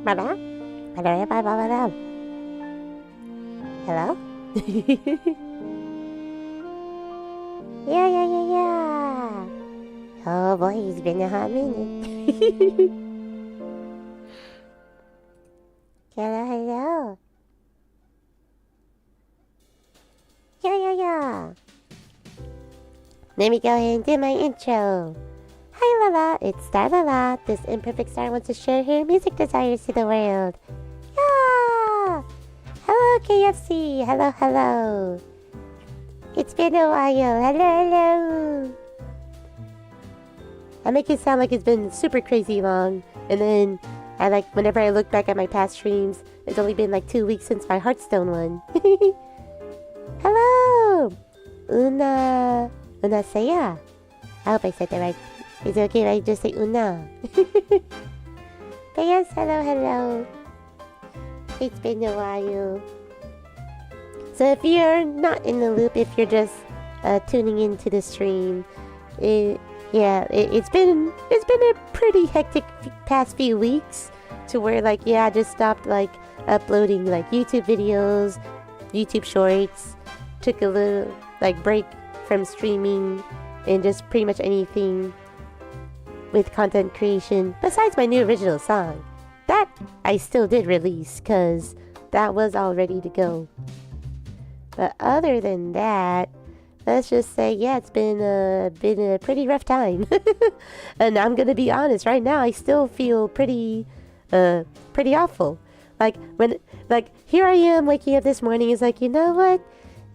Hello? Hello? Yeah. Oh boy, it's been a hot minute. Hello. Yeah. Let me go ahead and do my intro. Hi, Lala. It's Star-LaLa. This imperfect star wants to share her music desires to the world. Yeah! Hello, KFC. Hello. It's been a while. Hello. I make it sound like it's been super crazy long. And then, whenever I look back at my past streams, it's only been like 2 weeks since my Hearthstone one. Hello! Una Saya. I hope I said that right. Is it okay if I just say Una? But yes, hello. It's been a while. So if you're not in the loop, if you're just tuning into the stream, it's been a pretty hectic past few weeks to where I just stopped uploading YouTube videos, YouTube shorts, took a little break from streaming and just pretty much anything with content creation besides my new original song. That I still did release because that was all ready to go. But other than that, let's just say, it's been a pretty rough time. And I'm gonna be honest, right now I still feel pretty awful. Here I am waking up this morning, it's you know what?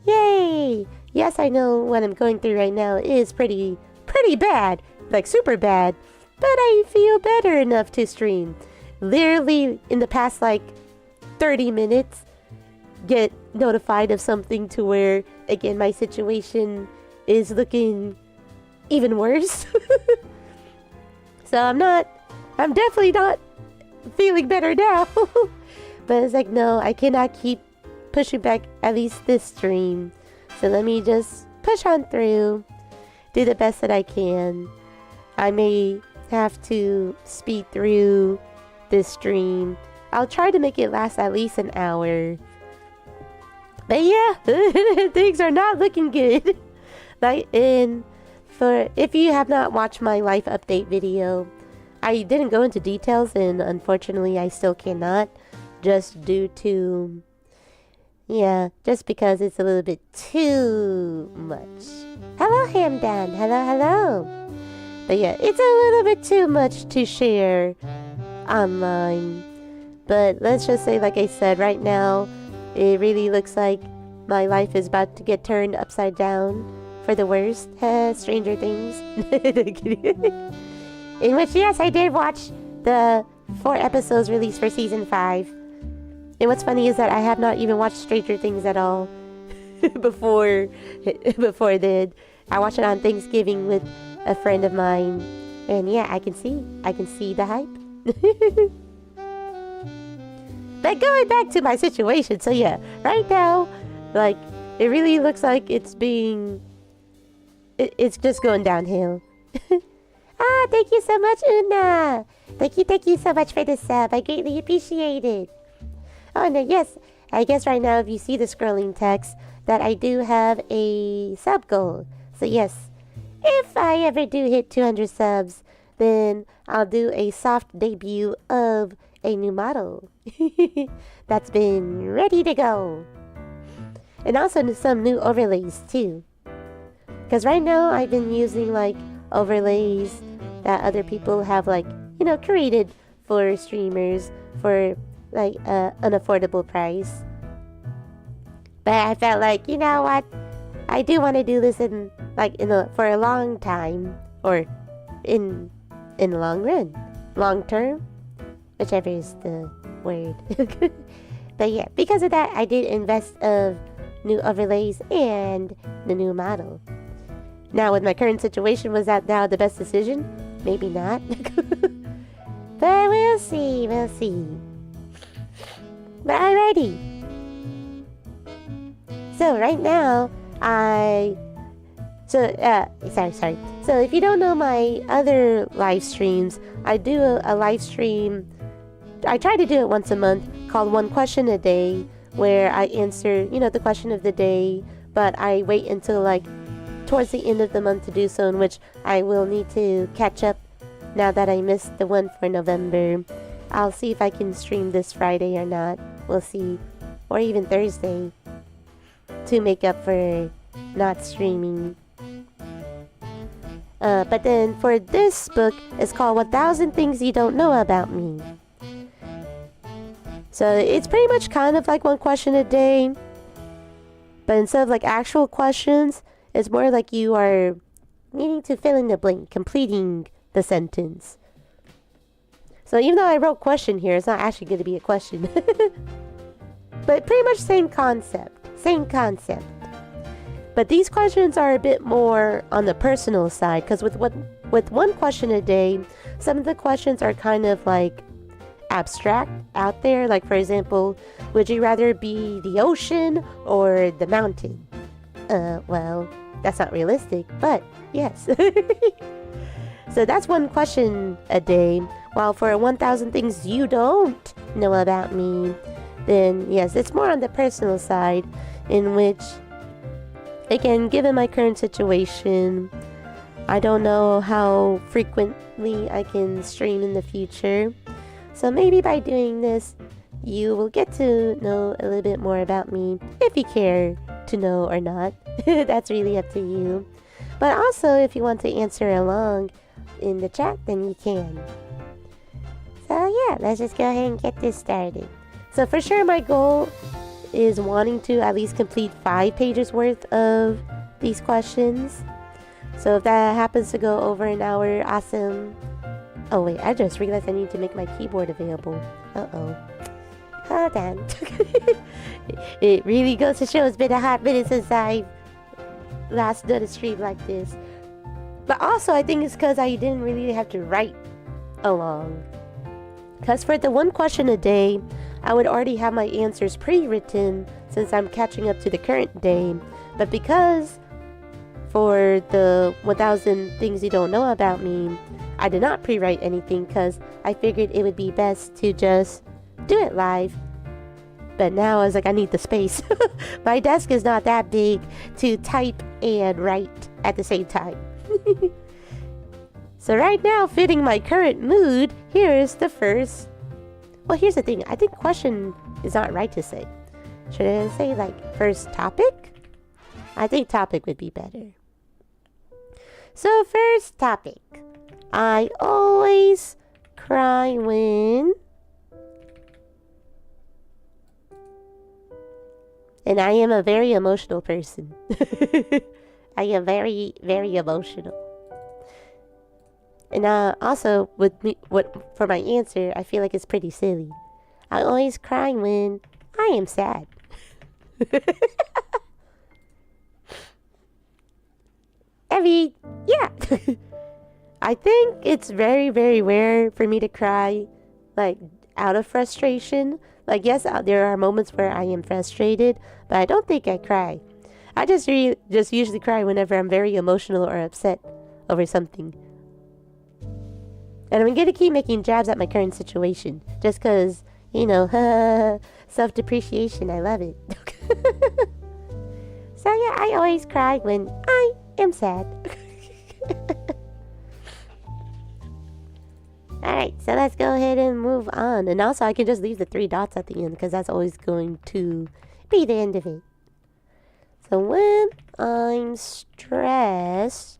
Yay! Yes, I know what I'm going through right now is pretty bad, super bad, but I feel better enough to stream. Literally in the past 30 minutes, get notified of something to where, again, my situation is looking even worse. So I'm definitely not feeling better now. But it's no, I cannot keep pushing back at least this stream. So let me just push on through, do the best that I can. I may have to speed through this stream. I'll try to make it last at least an hour. But yeah, things are not looking good. If you have not watched my life update video, I didn't go into details, and unfortunately I still cannot, just due to, just because it's a little bit too much. Hello, Hamdan. Hello. But yeah, it's a little bit too much to share online. But let's just say, like I said, right now, it really looks like my life is about to get turned upside down for the worst. Stranger Things. In which, yes, I did watch the 4 episodes released for season 5. And what's funny is that I have not even watched Stranger Things at all before then. I watched it on Thanksgiving with a friend of mine. And yeah, I can see the hype. But going back to my situation, so yeah, right now, it really looks like it's just going downhill. Thank you so much, Una. Thank you so much for the sub. I greatly appreciate it. Oh, no, yes, I guess right now if you see the scrolling text that I do have a sub goal. So yes, if I ever do hit 200 subs, then I'll do a soft debut of a new model that's been ready to go. And also some new overlays too. Because right now I've been using overlays that other people have created for streamers for an affordable price. But I felt you know what? I do want to do this for a long time, or in the long run, long term, whichever is the word. But yeah, because of that, I did invest of new overlays and the new model. Now, with my current situation, was that now the best decision? Maybe not. But we'll see. But alrighty. So right now, sorry. So if you don't know my other live streams, I do a live stream I try to do it once a month, called One Question a Day, where I answer, the question of the day, but I wait until like towards the end of the month to do so, in which I will need to catch up now that I missed the one for November. I'll see if I can stream this Friday or not. We'll see. Or even Thursday, to make up for not streaming. But then for this book, it's called 1,000 Things You Don't Know About Me. So it's pretty much kind of like one question a day. But instead of like actual questions, it's more like you are needing to fill in the blank, completing the sentence. So even though I wrote question here, it's not actually going to be a question. But pretty much same concept. But these questions are a bit more on the personal side, because with one question a day, some of the questions are kind of like abstract out there. Like, for example, would you rather be the ocean or the mountain? Well, that's not realistic, but yes. So that's one question a day. While for 1,000 things you don't know about me, then yes, it's more on the personal side, in which, again, given my current situation, I don't know how frequently I can stream in the future. So maybe by doing this, you will get to know a little bit more about me, if you care to know or not. That's really up to you. But also, if you want to answer along in the chat, then you can. So yeah, let's just go ahead and get this started. So for sure, my goal is wanting to at least complete 5 pages worth of these questions. So if that happens to go over an hour, awesome. Oh wait, I just realized I need to make my keyboard available. Uh-oh. Hold on. It really goes to show it's been a hot minute since I last done a stream like this. But also, I think it's because I didn't really have to write along. Because for the one question a day, I would already have my answers pre-written since I'm catching up to the current day. But because for the 1,000 things you don't know about me, I did not pre-write anything because I figured it would be best to just do it live. But now I was like, I need the space. My desk is not that big to type and write at the same time. So right now, fitting my current mood, here's the first. Well, here's the thing. I think question is not right to say. Should I say like first topic? I think topic would be better. So first topic. I always cry when... And I am a very emotional person. I am very, very emotional. And also, with me, for my answer, I feel like it's pretty silly. I always cry when I am sad. I mean, yeah. I think it's very, very rare for me to cry, like, out of frustration. Like, yes, there are moments where I am frustrated, but I don't think I cry. I just usually cry whenever I'm very emotional or upset over something. And I'm going to keep making jabs at my current situation. Just because, self-depreciation, I love it. So yeah, I always cry when I am sad. Alright, so let's go ahead and move on. And also, I can just leave the 3 dots at the end, because that's always going to be the end of it. So when I'm stressed,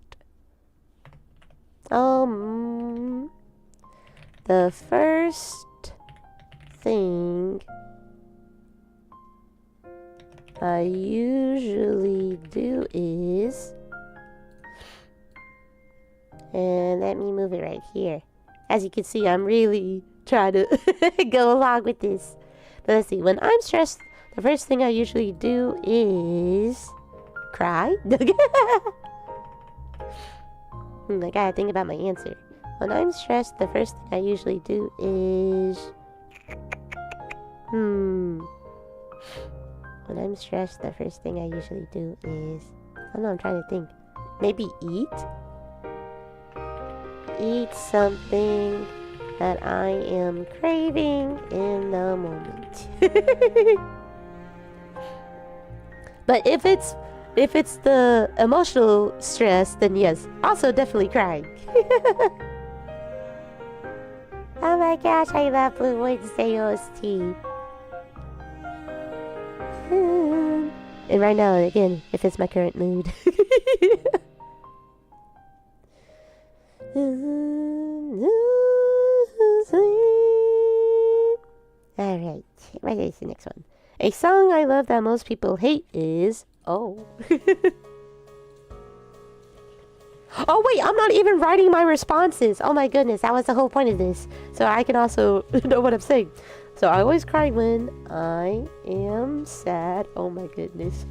the first thing I usually do is, and let me move it right here. As you can see, I'm really trying to go along with this. But let's see, when I'm stressed, the first thing I usually do is cry. I gotta think about my answer. When I'm stressed, the first thing I usually do is... When I'm stressed, the first thing I usually do is... I don't know, I'm trying to think. Maybe eat? Eat something that I am craving in the moment. But if it's the emotional stress, then yes, also definitely crying. Oh my gosh, I love Blue Wednesday OST. And right now, again, if it's my current mood. Alright, what is the next one? A song I love that most people hate is... Oh. Oh wait, I'm not even writing my responses. Oh my goodness, that was the whole point of this. So I can also know what I'm saying. So I always cry when I am sad. Oh my goodness.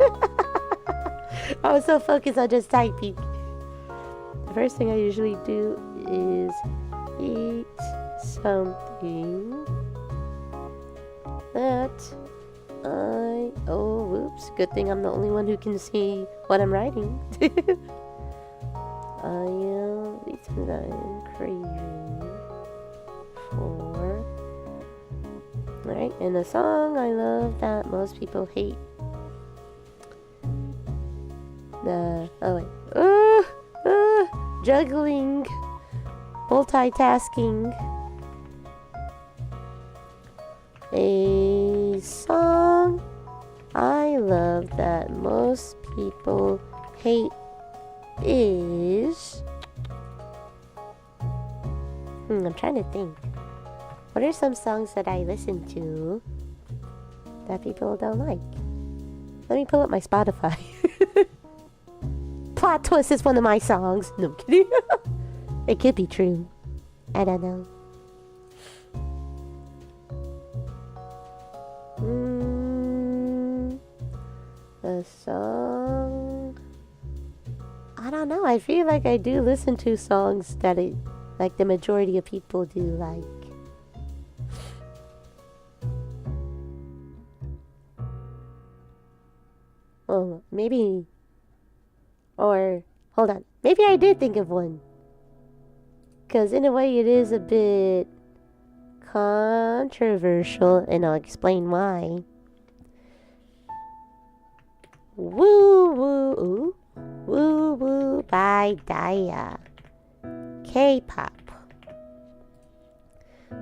I was so focused on just typing. The first thing I usually do is eat something that oh whoops, good thing I'm the only one who can see what I'm writing. I am craving for. Alright, and a song I love that most people hate. Juggling, multitasking. A song I love that most people hate is... I'm trying to think. What are some songs that I listen to that people don't like? Let me pull up my Spotify. Plot Twist is one of my songs. No, I'm kidding. It could be true. I don't know. The song... I don't know. I feel like I do listen to songs that like the majority of people do like. Oh, maybe... Or, hold on. Maybe I did think of one. Because in a way it is a bit controversial, and I'll explain why. Woo Woo Ooh. Woo Woo by Daya. K-pop.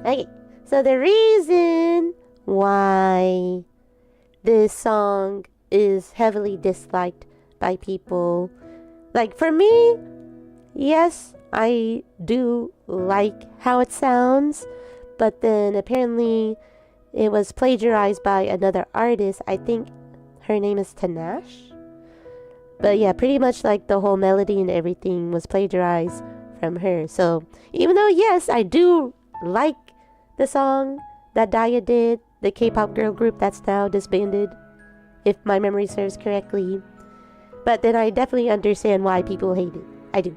Okay, so the reason why this song is heavily disliked by people, like for me, yes, I do like how it sounds, but then apparently it was plagiarized by another artist. I think her name is Tanash. But yeah, pretty much like the whole melody and everything was plagiarized from her. So even though, yes, I do like the song that Daya did, the K-pop girl group that's now disbanded, if my memory serves correctly. But then I definitely understand why people hate it. I do.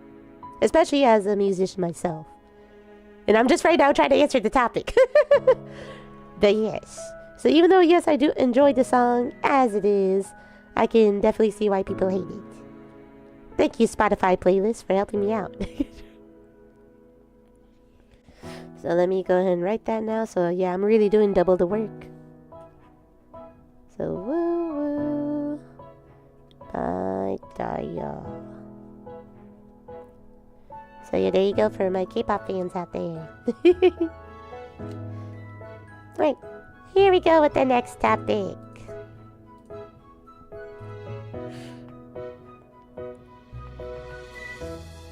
Especially as a musician myself. And I'm just right now trying to answer the topic. But yes. So even though, yes, I do enjoy the song as it is, I can definitely see why people hate it. Thank you, Spotify playlist, for helping me out. So let me go ahead and write that now. So yeah, I'm really doing double the work. So woo woo by Daya. So yeah, there you go for my K-pop fans out there. Right, here we go with the next topic.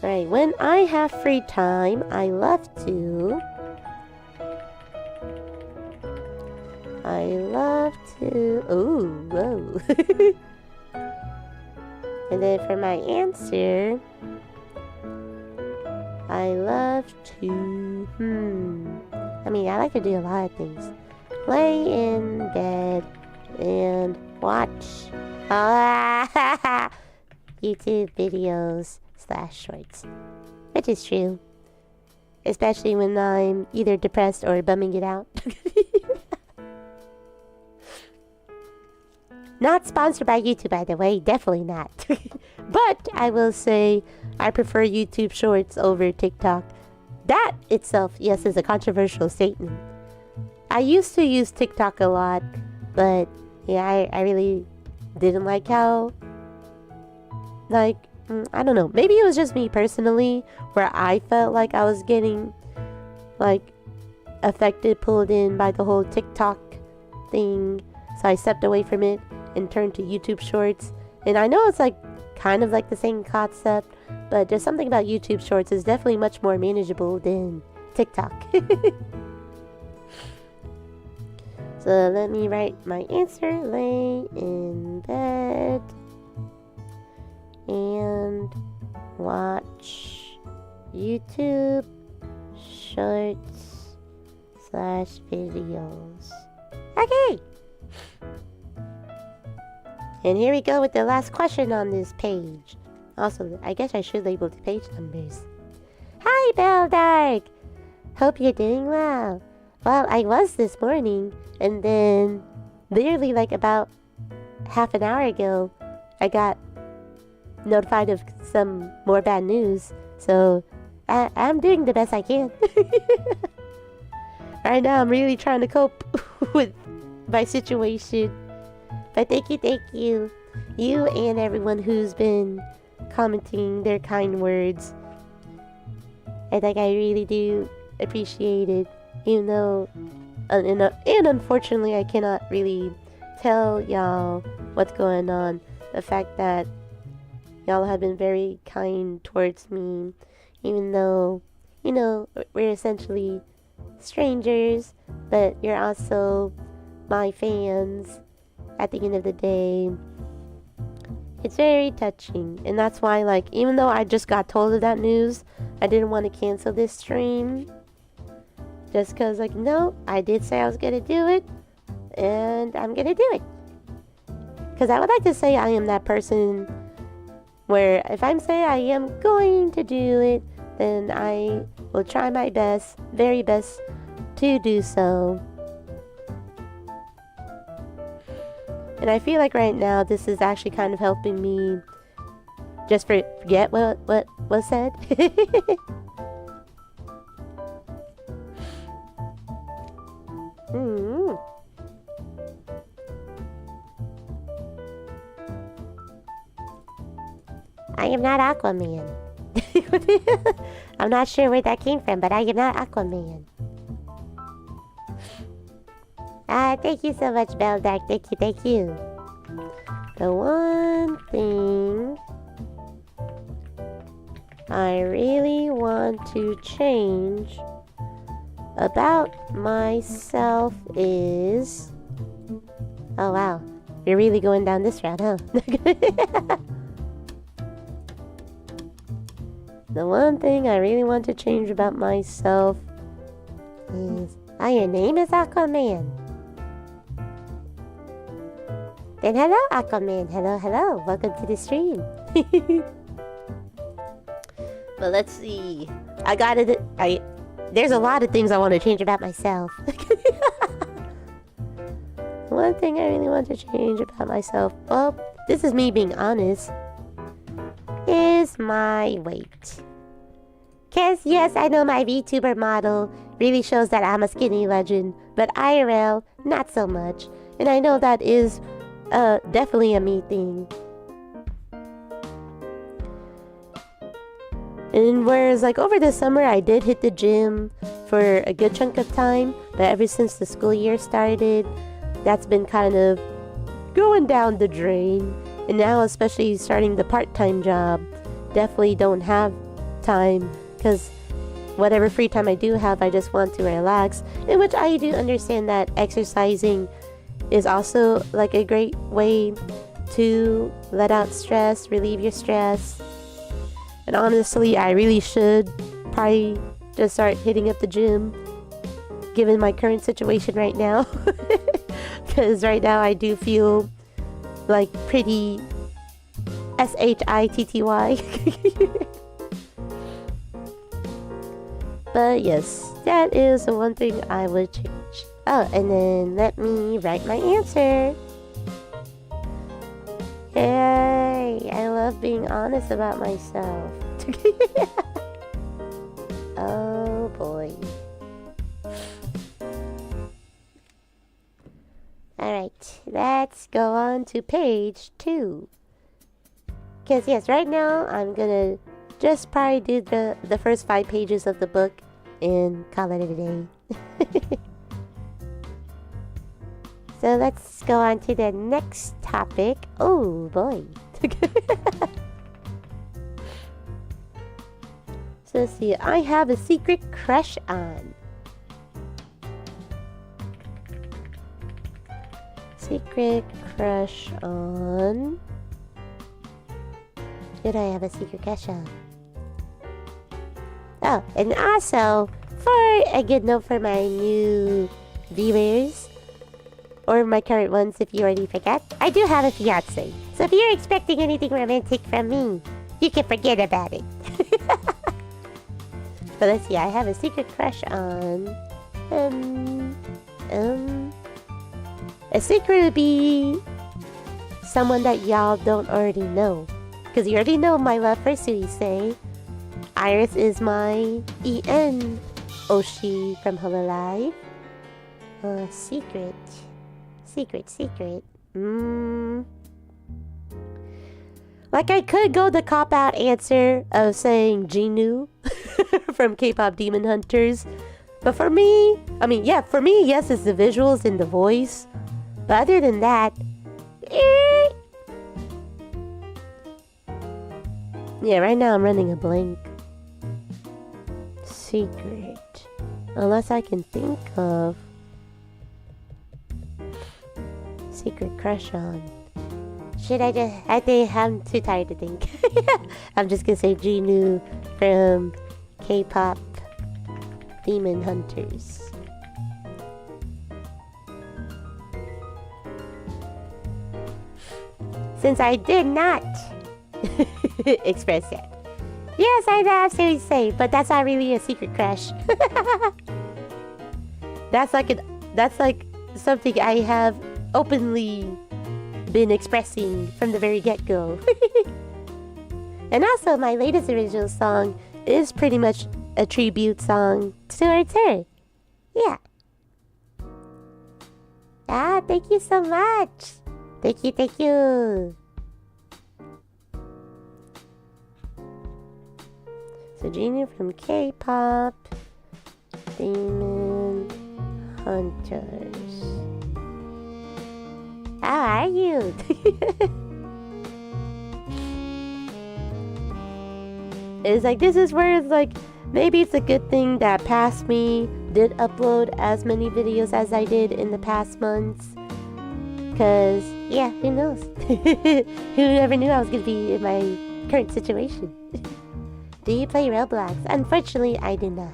Right, when I have free time, I love to... Ooh, whoa. And then for my answer, I love to... I mean, I like to do a lot of things. Lay in bed and watch YouTube videos / shorts. Which is true. Especially when I'm either depressed or bumming it out. Not sponsored by YouTube, by the way. Definitely not. But I will say I prefer YouTube shorts over TikTok that itself, yes, is a controversial statement. I used to use TikTok a lot, but yeah, I really didn't like how, like, I don't know. Maybe it was just me personally, where I felt like I was getting, like, affected, pulled in by the whole TikTok thing. So I stepped away from it and turned to YouTube Shorts. And I know it's like kind of like the same concept, but there's something about YouTube Shorts is definitely much more manageable than TikTok. So let me write my answer. Lay in bed and watch YouTube Shorts / videos. Okay. And here we go with the last question on this page. Also, I guess I should label the page numbers. Hi, Beldark! Hope you're doing well. Well, I was this morning, and then literally like about half an hour ago, I got notified of some more bad news. So, I'm doing the best I can. Right now, I'm really trying to cope with my situation. But thank you. You and everyone who's been commenting their kind words. I think I really do appreciate it. Even though, and unfortunately, I cannot really tell y'all what's going on. The fact that y'all have been very kind towards me. Even though, you know, we're essentially strangers. But you're also my fans. At the end of the day, it's very touching, and that's why, like, even though I just got told of that news, I didn't want to cancel this stream, just because, like, no, I did say I was gonna do it, and I'm gonna do it, because I would like to say I am that person where if I'm say I am going to do it, then I will try my best, very best, to do so. And I feel like right now this is actually kind of helping me just forget what was said. I am not Aquaman. I'm not sure where that came from, but I am not Aquaman. Thank you so much, Beldark. Thank you. The one thing I really want to change about myself is... Oh, wow. You're really going down this route, huh? The one thing I really want to change about myself is... Oh, your name is Aquaman. Then hello, Aquaman. Hello. Welcome to the stream. But let's see. There's a lot of things I want to change about myself. One thing I really want to change about myself, well, this is me being honest, is my weight. Cause yes, I know my VTuber model really shows that I'm a skinny legend, but IRL, not so much. And I know that is definitely a me thing. And whereas like over the summer I did hit the gym for a good chunk of time, but ever since the school year started, that's been kind of going down the drain. And now especially starting the part-time job, definitely don't have time, because whatever free time I do have, I just want to relax. In which I do understand that exercising is also like a great way to let out stress, relieve your stress. And honestly, I really should probably just start hitting up the gym, given my current situation right now. Because right now I do feel like pretty SHITTY. But yes, that is the one thing I would change. Oh, and then let me write my answer. Hey, I love being honest about myself. Oh boy. Alright, let's go on to page 2. Because yes, right now I'm gonna just probably do the first 5 pages of the book and call it a day. So let's go on to the next topic. Oh boy. So let's see. I have a secret crush on. Secret crush on. Who do I have a secret crush on? Oh, and also, for a good note for my new viewers, or my current ones if you already forgot, I do have a fiance. So if you're expecting anything romantic from me, you can forget about it. But let's see, I have a secret crush on... A secret would be someone that y'all don't already know. Because you already know my love for Suisei. Iris is my EN Oshi from Hello Live. Secret. Like I could go the cop-out answer of saying Jinu from K-pop Demon Hunters. But for me, for me, yes, it's the visuals and the voice. But other than that, yeah, right now I'm running a blank. Secret. Unless I can think of secret crush on. I think I'm too tired to think. I'm just gonna say Jinu from K-pop Demon Hunters. Since I did not express that. Yes, I absolutely say, but that's not really a secret crush. That's like something I have openly been expressing from the very get-go. And also, my latest original song is pretty much a tribute song towards her. Yeah. Ah, thank you so much. Thank you. So, Genie from K-pop Demon Hunters. How are you? It's like, this is where it's like, maybe it's a good thing that Past Me did upload as many videos as I did in the past months. Because, yeah, who knows? Who ever knew I was going to be in my current situation? Do you play Roblox? Unfortunately, I do not.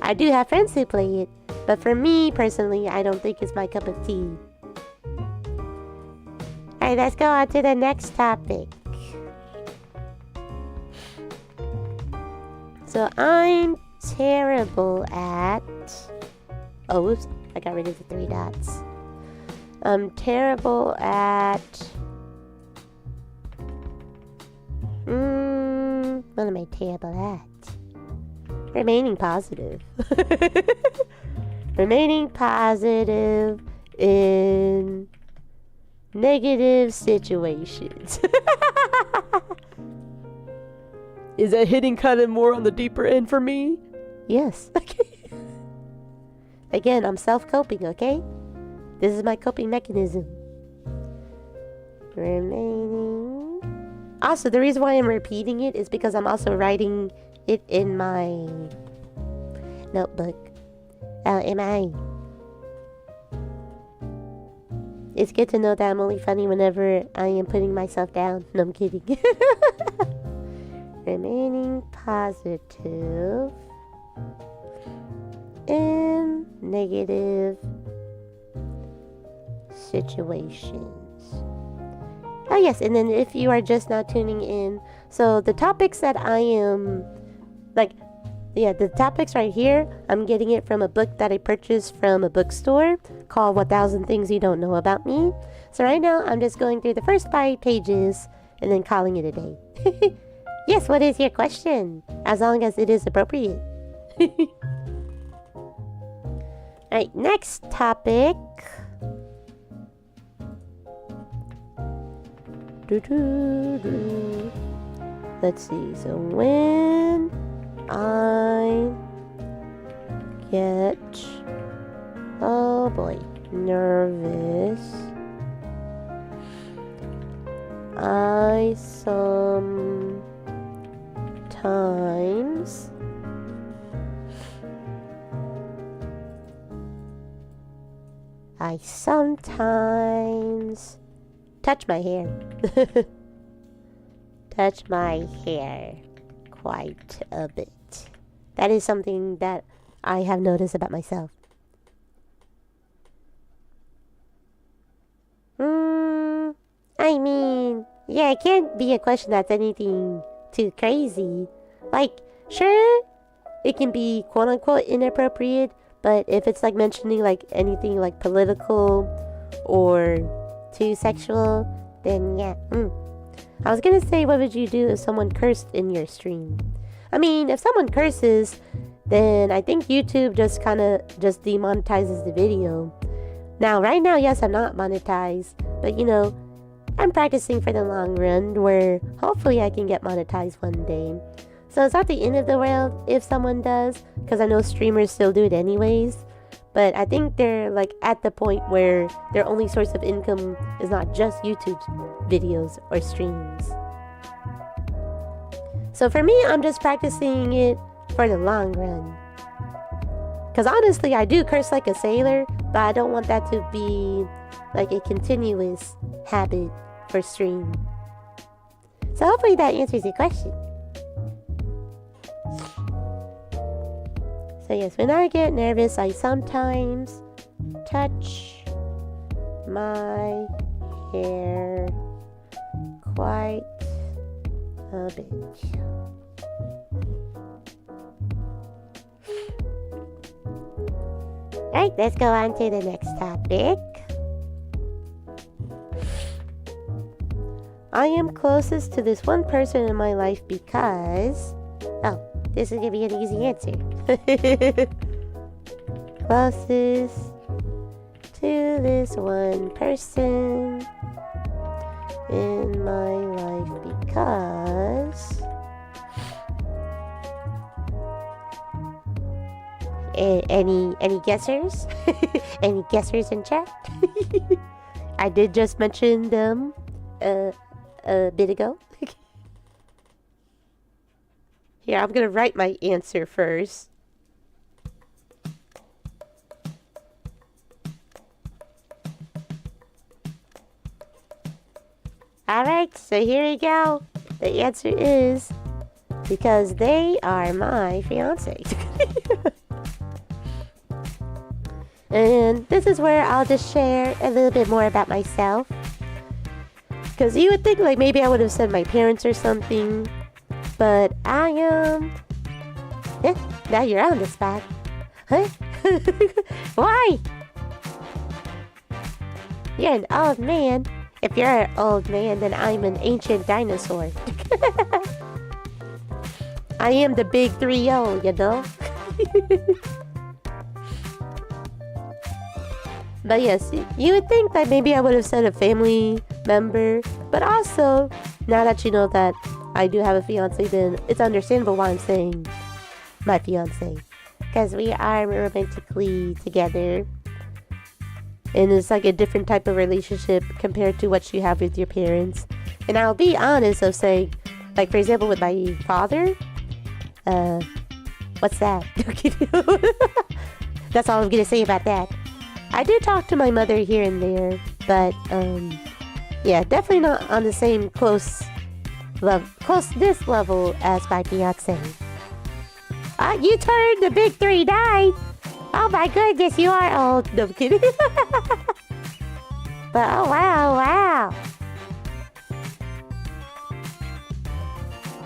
I do have friends who play it, but for me, personally, I don't think it's my cup of tea. Alright, let's go on to the next topic. So, I'm terrible at... Oh, oops. I got rid of the 3 dots. I'm terrible at... What am I terrible at? Remaining positive. Remaining positive in negative situations. Is that hitting kind of more on the deeper end for me? Yes. Again, I'm self-coping, okay? This is my coping mechanism. Remaining. Also, the reason why I'm repeating it is because I'm also writing it in my notebook. It's good to know that I'm only funny whenever I am putting myself down. No, I'm kidding. Remaining positive in negative situations. Oh yes, and then if you are just now tuning in, so the topics that I am, the topics right here, I'm getting it from a book that I purchased from a bookstore called 1000 Things You Don't Know About Me. So right now, I'm just going through the first 5 pages and then calling it a day. Yes, what is your question? As long as it is appropriate. Alright, next topic. Let's see. So when I get, oh boy, nervous, I sometimes touch my hair. Touch my hair quite a bit. That is something that I have noticed about myself. I mean, yeah, it can't be a question that's anything too crazy. Like, sure, it can be quote-unquote inappropriate, but if it's like mentioning like anything like political or too sexual, then yeah. I was gonna say, what would you do if someone cursed in your stream? I mean, if someone curses, then I think YouTube just demonetizes the video. Now, right now, yes, I'm not monetized, but you know, I'm practicing for the long run where hopefully I can get monetized one day. So it's not the end of the world if someone does, because I know streamers still do it anyways. But I think they're like at the point where their only source of income is not just YouTube videos or streams. So for me, I'm just practicing it for the long run. Because honestly, I do curse like a sailor, but I don't want that to be like a continuous habit for stream. So hopefully that answers your question. So yes, when I get nervous, I sometimes touch my hair quite a bit. Alright, let's go on to the next topic. I am closest to this one person in my life because... Oh, this is going to be an easy answer. Closest to this one person in my life because... Any guessers? Any guessers in chat? I did just mention them a bit ago. Here, I'm gonna write my answer first. Alright, so here we go. The answer is because they are my fiance. And this is where I'll just share a little bit more about myself. Because you would think like maybe I would have said my parents or something. But I am... now you're on the spot. Huh? Why? You're an old man. If you're an old man, then I'm an ancient dinosaur. I am the big 3-0, you know? But yes, you would think that maybe I would have said a family member. But also, now that you know that I do have a fiance, then it's understandable why I'm saying my fiance. Because we are romantically together. And it's like a different type of relationship compared to what you have with your parents. And I'll be honest of saying, like for example with my father, what's that? That's all I'm going to say about that. I do talk to my mother here and there, but yeah, definitely not on the same closeness level as my fiance. You turned the big 3-9. Oh my goodness, you are old. No, I'm kidding. But oh wow.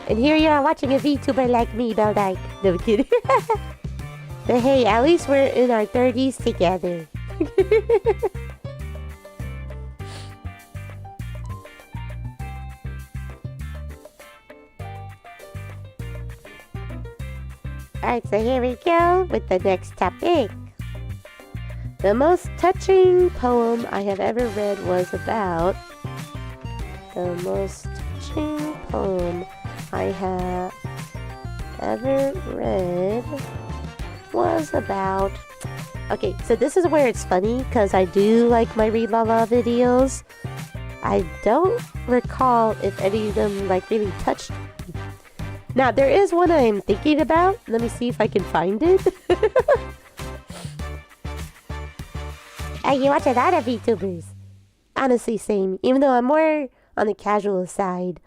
And here you are watching a VTuber like me, Beldike. No, I'm kidding. But hey, at least we're in our 30s together. Alright, so here we go with the next topic. The most touching poem I have ever read was about... The most touching poem I have ever read was about... Okay, so this is where it's funny, because I do like my Read-La-La videos. I don't recall if any of them like really touched me. Now, there is one I'm thinking about. Let me see if I can find it. Hey, you watch a lot of VTubers. Honestly, same. Even though I'm more on the casual side.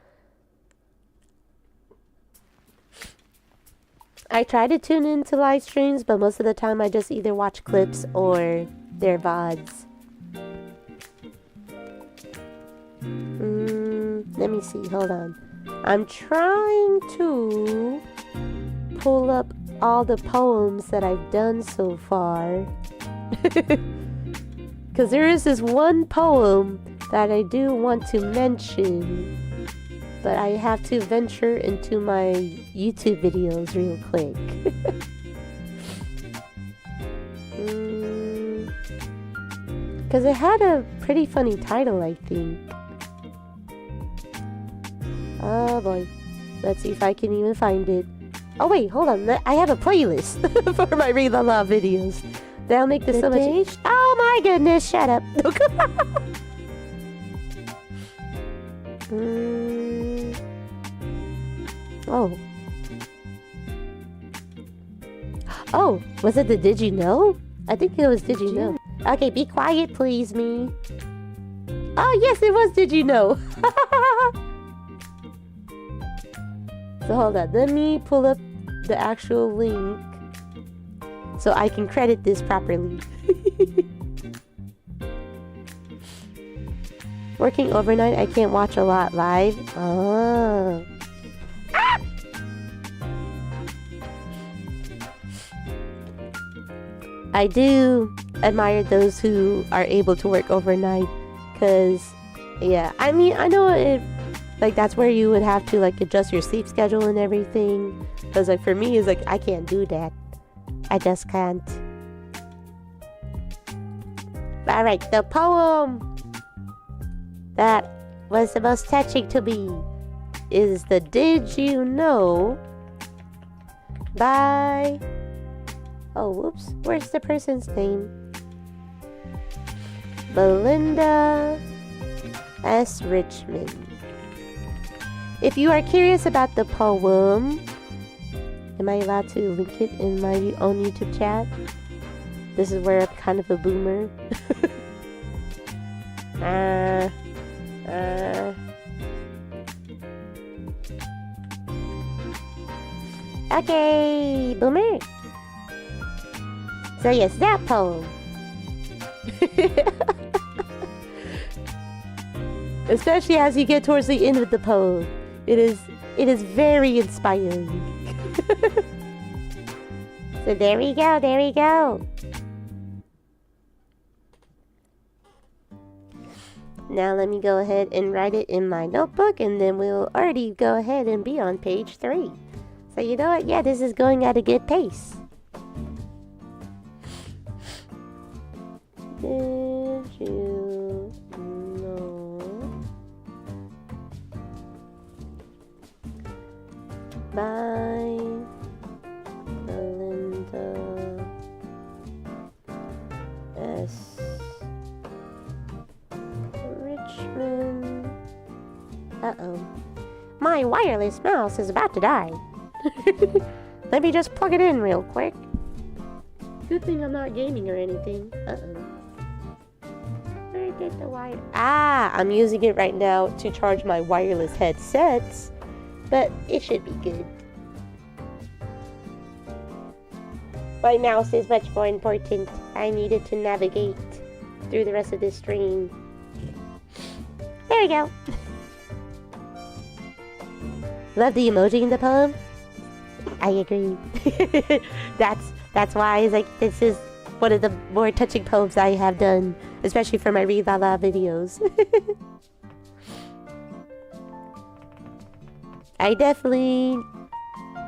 I try to tune into live streams, but most of the time I just either watch clips or their VODs. Let me see, hold on. I'm trying to pull up all the poems that I've done so far. Because there is this one poem that I do want to mention, but I have to venture into my YouTube videos real quick. Because it had a pretty funny title, I think. Oh boy. Let's see if I can even find it. Oh wait, hold on. I have a playlist for my Read-La-La videos. That'll make this so much... Oh my goodness, shut up. Oh. Oh, was it the Did You Know? I think it was Did You Know. Okay, be quiet, please, me. Oh, yes, it was Did You Know. So hold on, let me pull up the actual link so I can credit this properly. Working overnight, I can't watch a lot live. Oh. Ah! I do admire those who are able to work overnight, because, yeah, I mean, I know it, like, that's where you would have to, like, adjust your sleep schedule and everything, because, like, for me, it's like, I can't do that. I just can't. Alright, the poem that was the most touching to me is the Did You Know by... Oh, whoops. Where's the person's name? Belinda S. Richmond. If you are curious about the poem, am I allowed to link it in my own YouTube chat? This is where I'm kind of a boomer. Okay, boomer. So yes, that poem. Especially as you get towards the end of the poem. It is very inspiring. So there we go. Now let me go ahead and write it in my notebook, and then we'll already go ahead and be on page 3. So you know what? Yeah, this is going at a good pace. Did you know by Belinda S. Richmond? Uh-oh. My wireless mouse is about to die. Let me just plug it in real quick. Good thing I'm not gaming or anything. Uh-oh. Where did the wire... Ah! I'm using it right now to charge my wireless headsets. But it should be good. My mouse is much more important. I needed to navigate through the rest of this stream. There we go. Love the emoji in the poem. I agree. That's why it's like this is one of the more touching poems I have done, especially for my Read-La-La videos. I definitely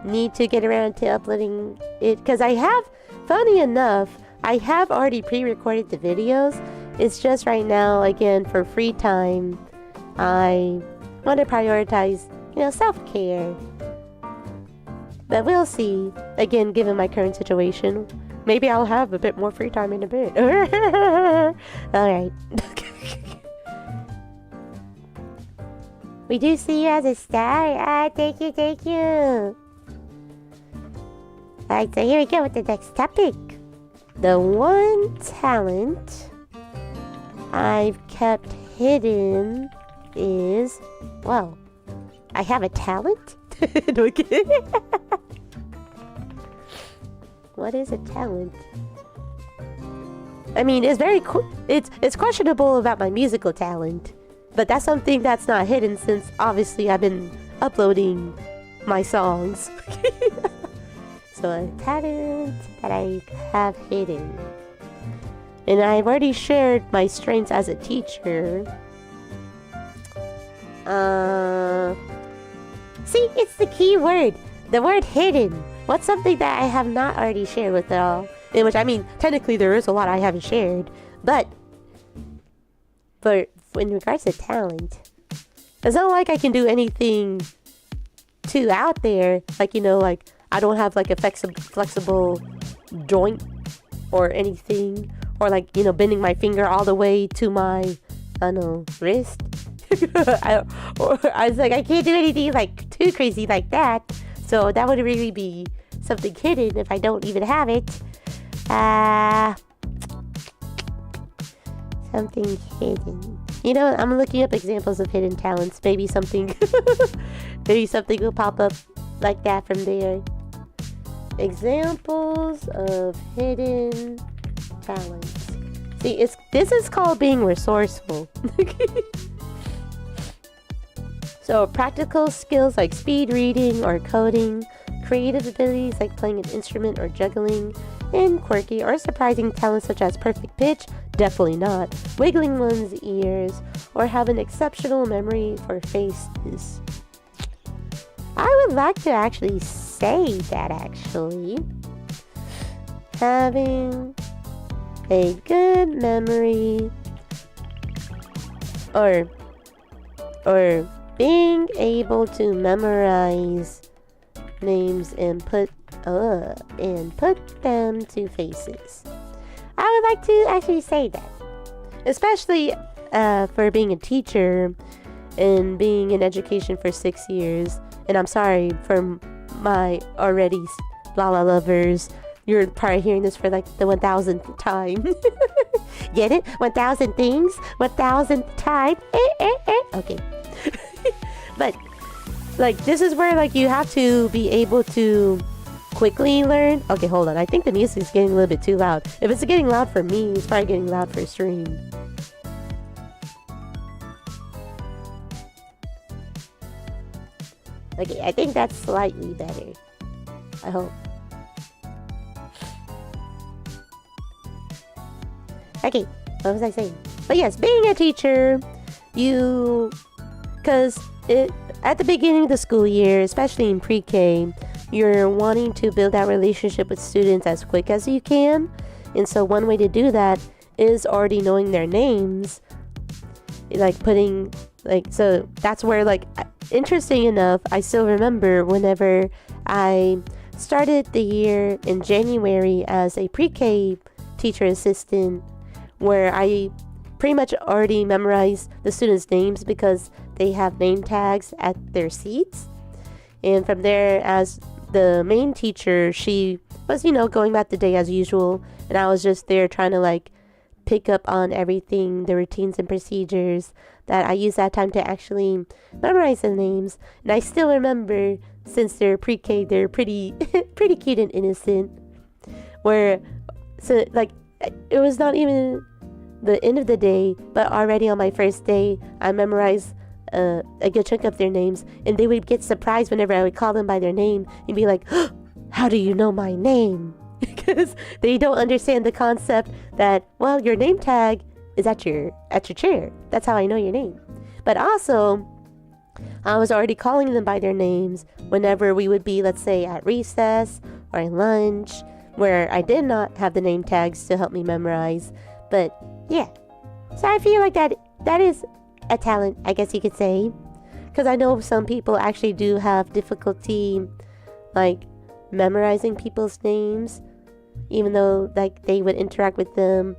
need to get around to uploading it, because I have, funny enough, I have already pre-recorded the videos. It's just right now, again, for free time, I want to prioritize, self-care. But we'll see. Again, given my current situation, maybe I'll have a bit more free time in a bit. Alright. We do see you as a star. Thank you, thank you. Alright, so here we go with the next topic. The one talent I've kept hidden is, well, I have a talent? Okay. What is a talent? I mean, it's very it's questionable about my musical talent, but that's something that's not hidden since obviously I've been uploading my songs. So a talent that I have hidden, and I've already shared my strengths as a teacher. See, it's the key word, the word hidden. What's something that I have not already shared with y'all? In which, I mean, technically there is a lot I haven't shared, but in regards to talent, it's not like I can do anything too out there. Like, like I don't have like a flexible joint or anything, or like, bending my finger all the way to my, I don't know, wrist. I was like, I can't do anything like too crazy like that. So that would really be something hidden if I don't even have it. Something hidden. I'm looking up examples of hidden talents. Maybe something maybe something will pop up like that from there. Examples of hidden talents. See, this is called being resourceful. So practical skills like speed reading or coding, creative abilities like playing an instrument or juggling, and quirky or surprising talents such as perfect pitch, definitely not, wiggling one's ears, or having exceptional memory for faces. I would like to actually say that having a good memory or being able to memorize names and put them to faces. I would like to actually say that, especially for being a teacher and being in education for 6 years. And I'm sorry for my already Lala lovers. You're probably hearing this for like the 1000th time. Get it? 1000 things, 1000th time. Okay. But like, this is where like you have to be able to quickly learn. Okay, hold on. I think the music's getting a little bit too loud. If it's getting loud for me, it's probably getting loud for stream. Okay, I think that's slightly better. I hope. Okay, what was I saying? But yes, being a teacher, because at the beginning of the school year, especially in pre-K, you're wanting to build that relationship with students as quick as you can. And so one way to do that is already knowing their names. So that's where, like, interesting enough, I still remember whenever I started the year in January as a pre-K teacher assistant, where I pretty much already memorized the students' names because they have name tags at their seats. And from there, as the main teacher, she was, going about the day as usual. And I was just there trying to, like, pick up on everything, the routines and procedures, that I used that time to actually memorize the names. And I still remember, since they're pre-K, they're pretty cute and innocent. It was not even the end of the day, but already on my first day, I memorized a good chunk of their names, and they would get surprised whenever I would call them by their name and be like, oh, how do you know my name? Because they don't understand the concept that, well, your name tag is at your chair. That's how I know your name. But also, I was already calling them by their names whenever we would be, let's say, at recess or at lunch, where I did not have the name tags to help me memorize. But yeah, so I feel like that is a talent, I guess you could say, because I know some people actually do have difficulty like memorizing people's names, even though like they would interact with them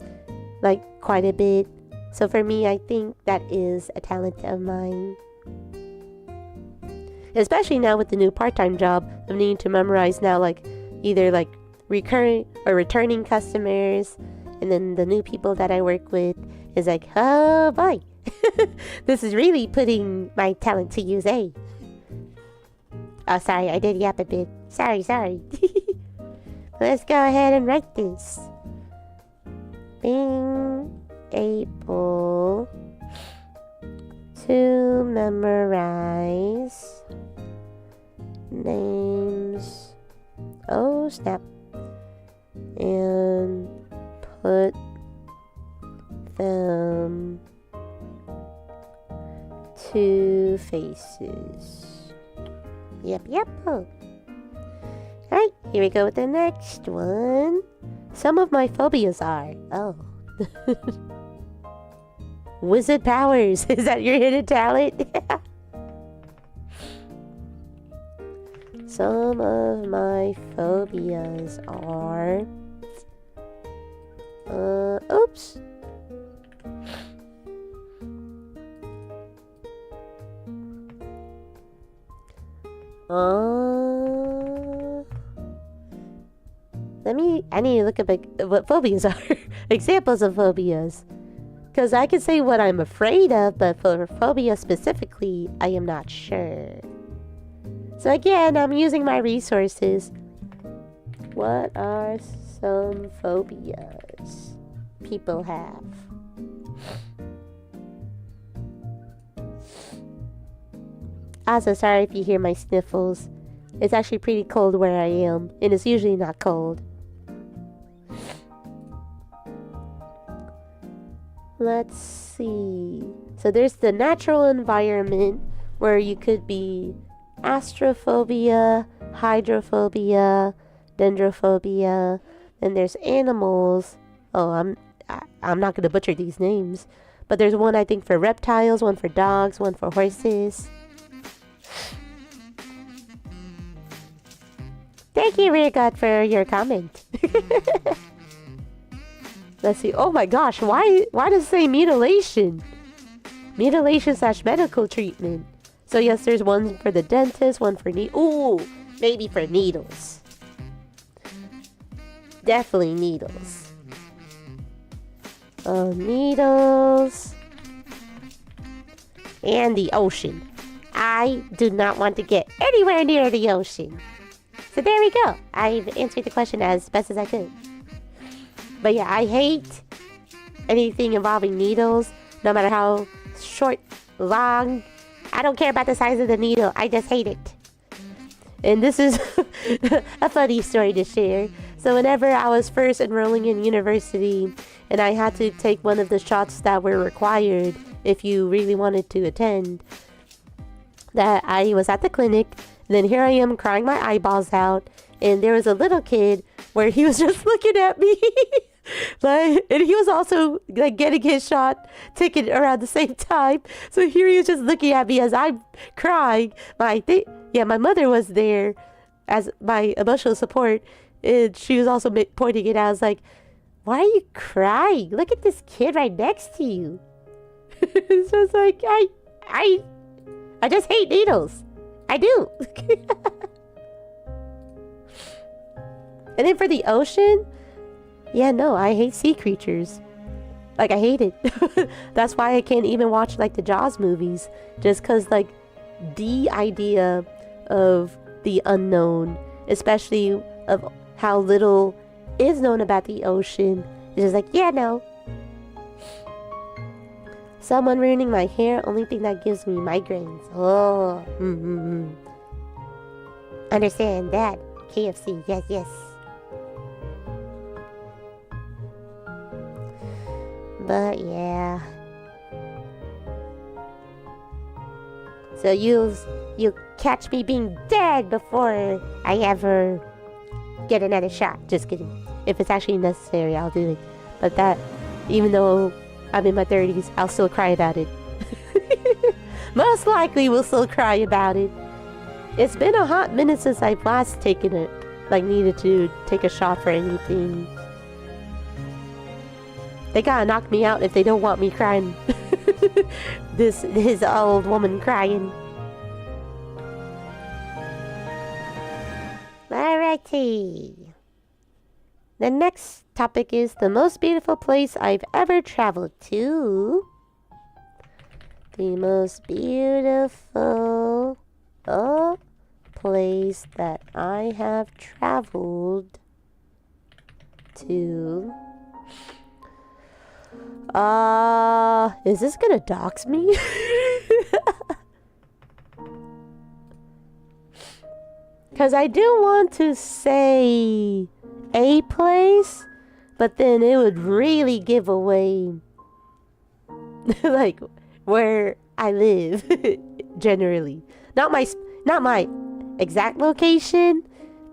like quite a bit. So for me, I think that is a talent of mine. Especially now with the new part-time job of needing to memorize now like either like recurring or returning customers, and then the new people that I work with is like, oh boy, this is really putting my talent to use, eh? Oh, sorry, I did yap a bit. Sorry. Let's go ahead and write this. Being able to memorize names. Oh, snap. And put them to faces. Yep. Alright, here we go with the next one. Some of my phobias are... Oh. Wizard powers. Is that your hidden talent? Some of my phobias are... Oops. I need to look up what phobias are. Examples of phobias. Because I can say what I'm afraid of, but for phobia specifically, I am not sure. So again, I'm using my resources. What are some phobias people have? Also, sorry if you hear my sniffles. It's actually pretty cold where I am, and it's usually not cold. Let's see. So there's the natural environment where you could be astrophobia, hydrophobia, dendrophobia. Then there's animals. Oh, I'm not gonna butcher these names, but there's one I think for reptiles, one for dogs, one for horses. Thank you, Rear God, for your comment. Let's see. Oh my gosh, why does it say mutilation? Mutilation / medical treatment. So yes, there's one for the dentist, one for ooh, maybe for needles. Definitely needles. Needles. And the ocean. I do not want to get anywhere near the ocean. So there we go. I've answered the question as best as I could. But yeah, I hate anything involving needles, no matter how short, long. I don't care about the size of the needle. I just hate it. And this is a funny story to share. So whenever I was first enrolling in university and I had to take one of the shots that were required if you really wanted to attend, that I was at the clinic. Then here I am crying my eyeballs out, and there was a little kid where he was just looking at me. Like, and he was also like getting his shot taken around the same time. So here he was just looking at me as I'm crying. My mother was there as my emotional support, and she was also pointing it out. I was like, why are you crying? Look at this kid right next to you. So it's like, I just hate needles. I do. And then for the ocean, yeah, no, I hate sea creatures. Like, I hate it. That's why I can't even watch like the Jaws movies, just because like the idea of the unknown, especially of how little is known about the ocean, is just like, yeah, no. Someone ruining my hair, only thing that gives me migraines. Oh, Understand that. KFC, yes. But yeah. So you'll catch me being dead before I ever get another shot. Just kidding. If it's actually necessary, I'll do it. But that, even though I'm in my 30s, I'll still cry about it. Most likely will still cry about it. It's been a hot minute since I've last taken it. Like, needed to take a shot for anything. They gotta knock me out if they don't want me crying. This old woman crying. Alrighty. The next topic is the most beautiful place I've ever traveled to. The most beautiful place that I have traveled to. Is this gonna dox me? Because I do want to say a place, but then it would really give away like where I live generally. Not my exact location,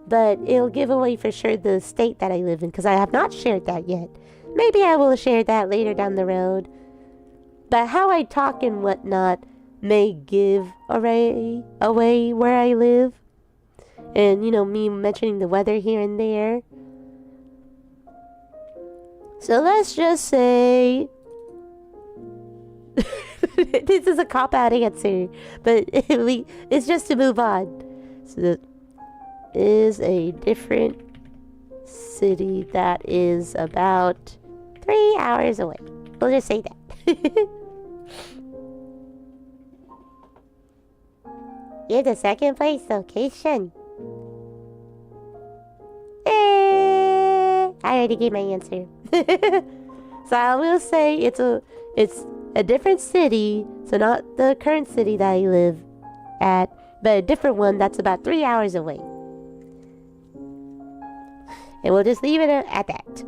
but it'll give away for sure the state that I live in, because I have not shared that yet. Maybe I will share that later down the road. But how I talk and whatnot may give away where I live. And, you know, me mentioning the weather here and there. So let's just say... this is a cop-out answer. But it's just to move on. So that is a different city that is about 3 hours away. We'll just say that. You're the second place location. I already gave my answer. So I will say it's a different city. So not the current city that I live at, but a different one that's about 3 hours away. And we'll just leave it at that.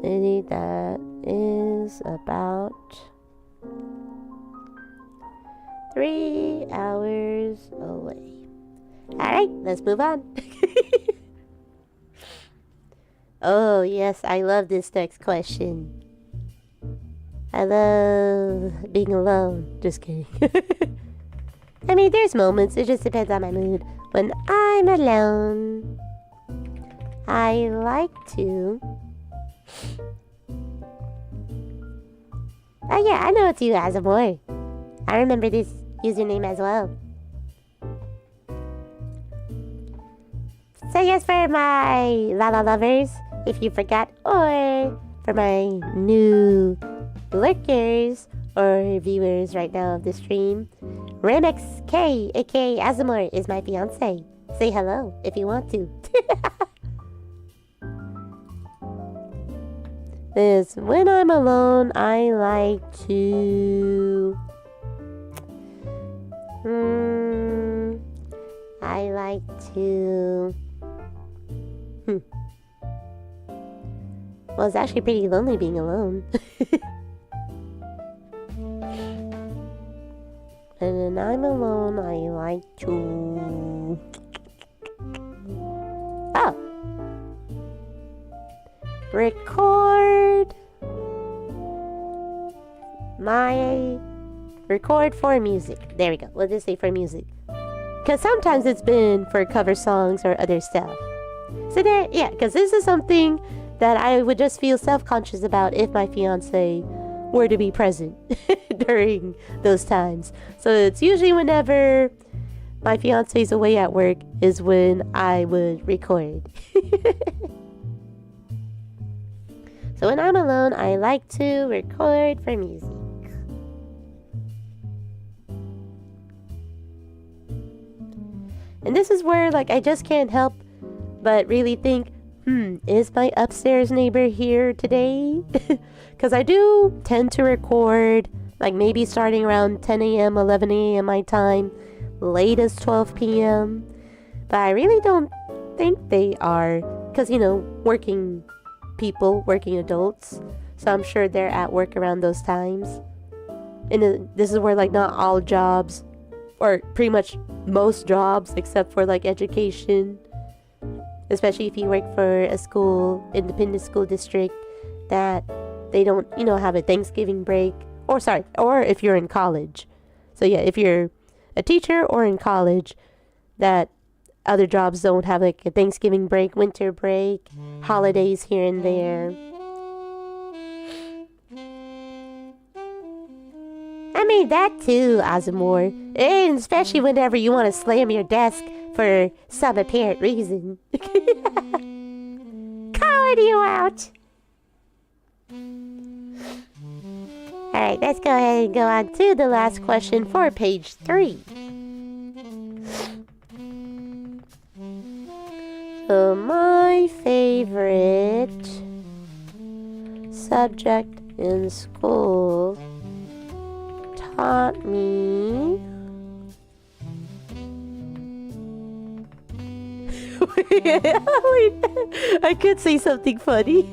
City that is about 3 hours away. Alright, let's move on. Oh, yes, I love this next question. I love being alone. Just kidding. I mean, there's moments. It just depends on my mood. When I'm alone, I like to... Oh yeah, I know it's you, Azamor. I remember this username as well. So yes, for my Lala lovers, if you forgot, or for my new lurkers or viewers right now of the stream, Remix K, aka Azamor, is my fiance. Say hello if you want to. This, when I'm alone, I like to... I like to... Well, it's actually pretty lonely being alone. And when I'm alone, I like to... Oh! Record for music. There we go. We'll just say for music. Because sometimes it's been for cover songs or other stuff. So there, yeah, because this is something that I would just feel self-conscious about if my fiance were to be present during those times. So it's usually whenever my fiance's away at work is when I would record. So when I'm alone, I like to record for music. And this is where, like, I just can't help but really think, is my upstairs neighbor here today? Because I do tend to record, like, maybe starting around 10 a.m., 11 a.m. my time, latest 12 p.m. But I really don't think they are, because, you know, working people, working adults. So I'm sure they're at work around those times. And this is where like not all jobs, or pretty much most jobs except for like education, especially if you work for a school, independent school district, that they don't, have a Thanksgiving break, or if you're in college. So yeah, if you're a teacher or in college, that other jobs don't have like a Thanksgiving break, winter break, holidays here and there. I mean, that too, Azamor. And especially whenever you want to slam your desk for some apparent reason. Calling you out. Alright, let's go ahead and go on to the last question for page 3. So my favorite subject in school taught me I could say something funny.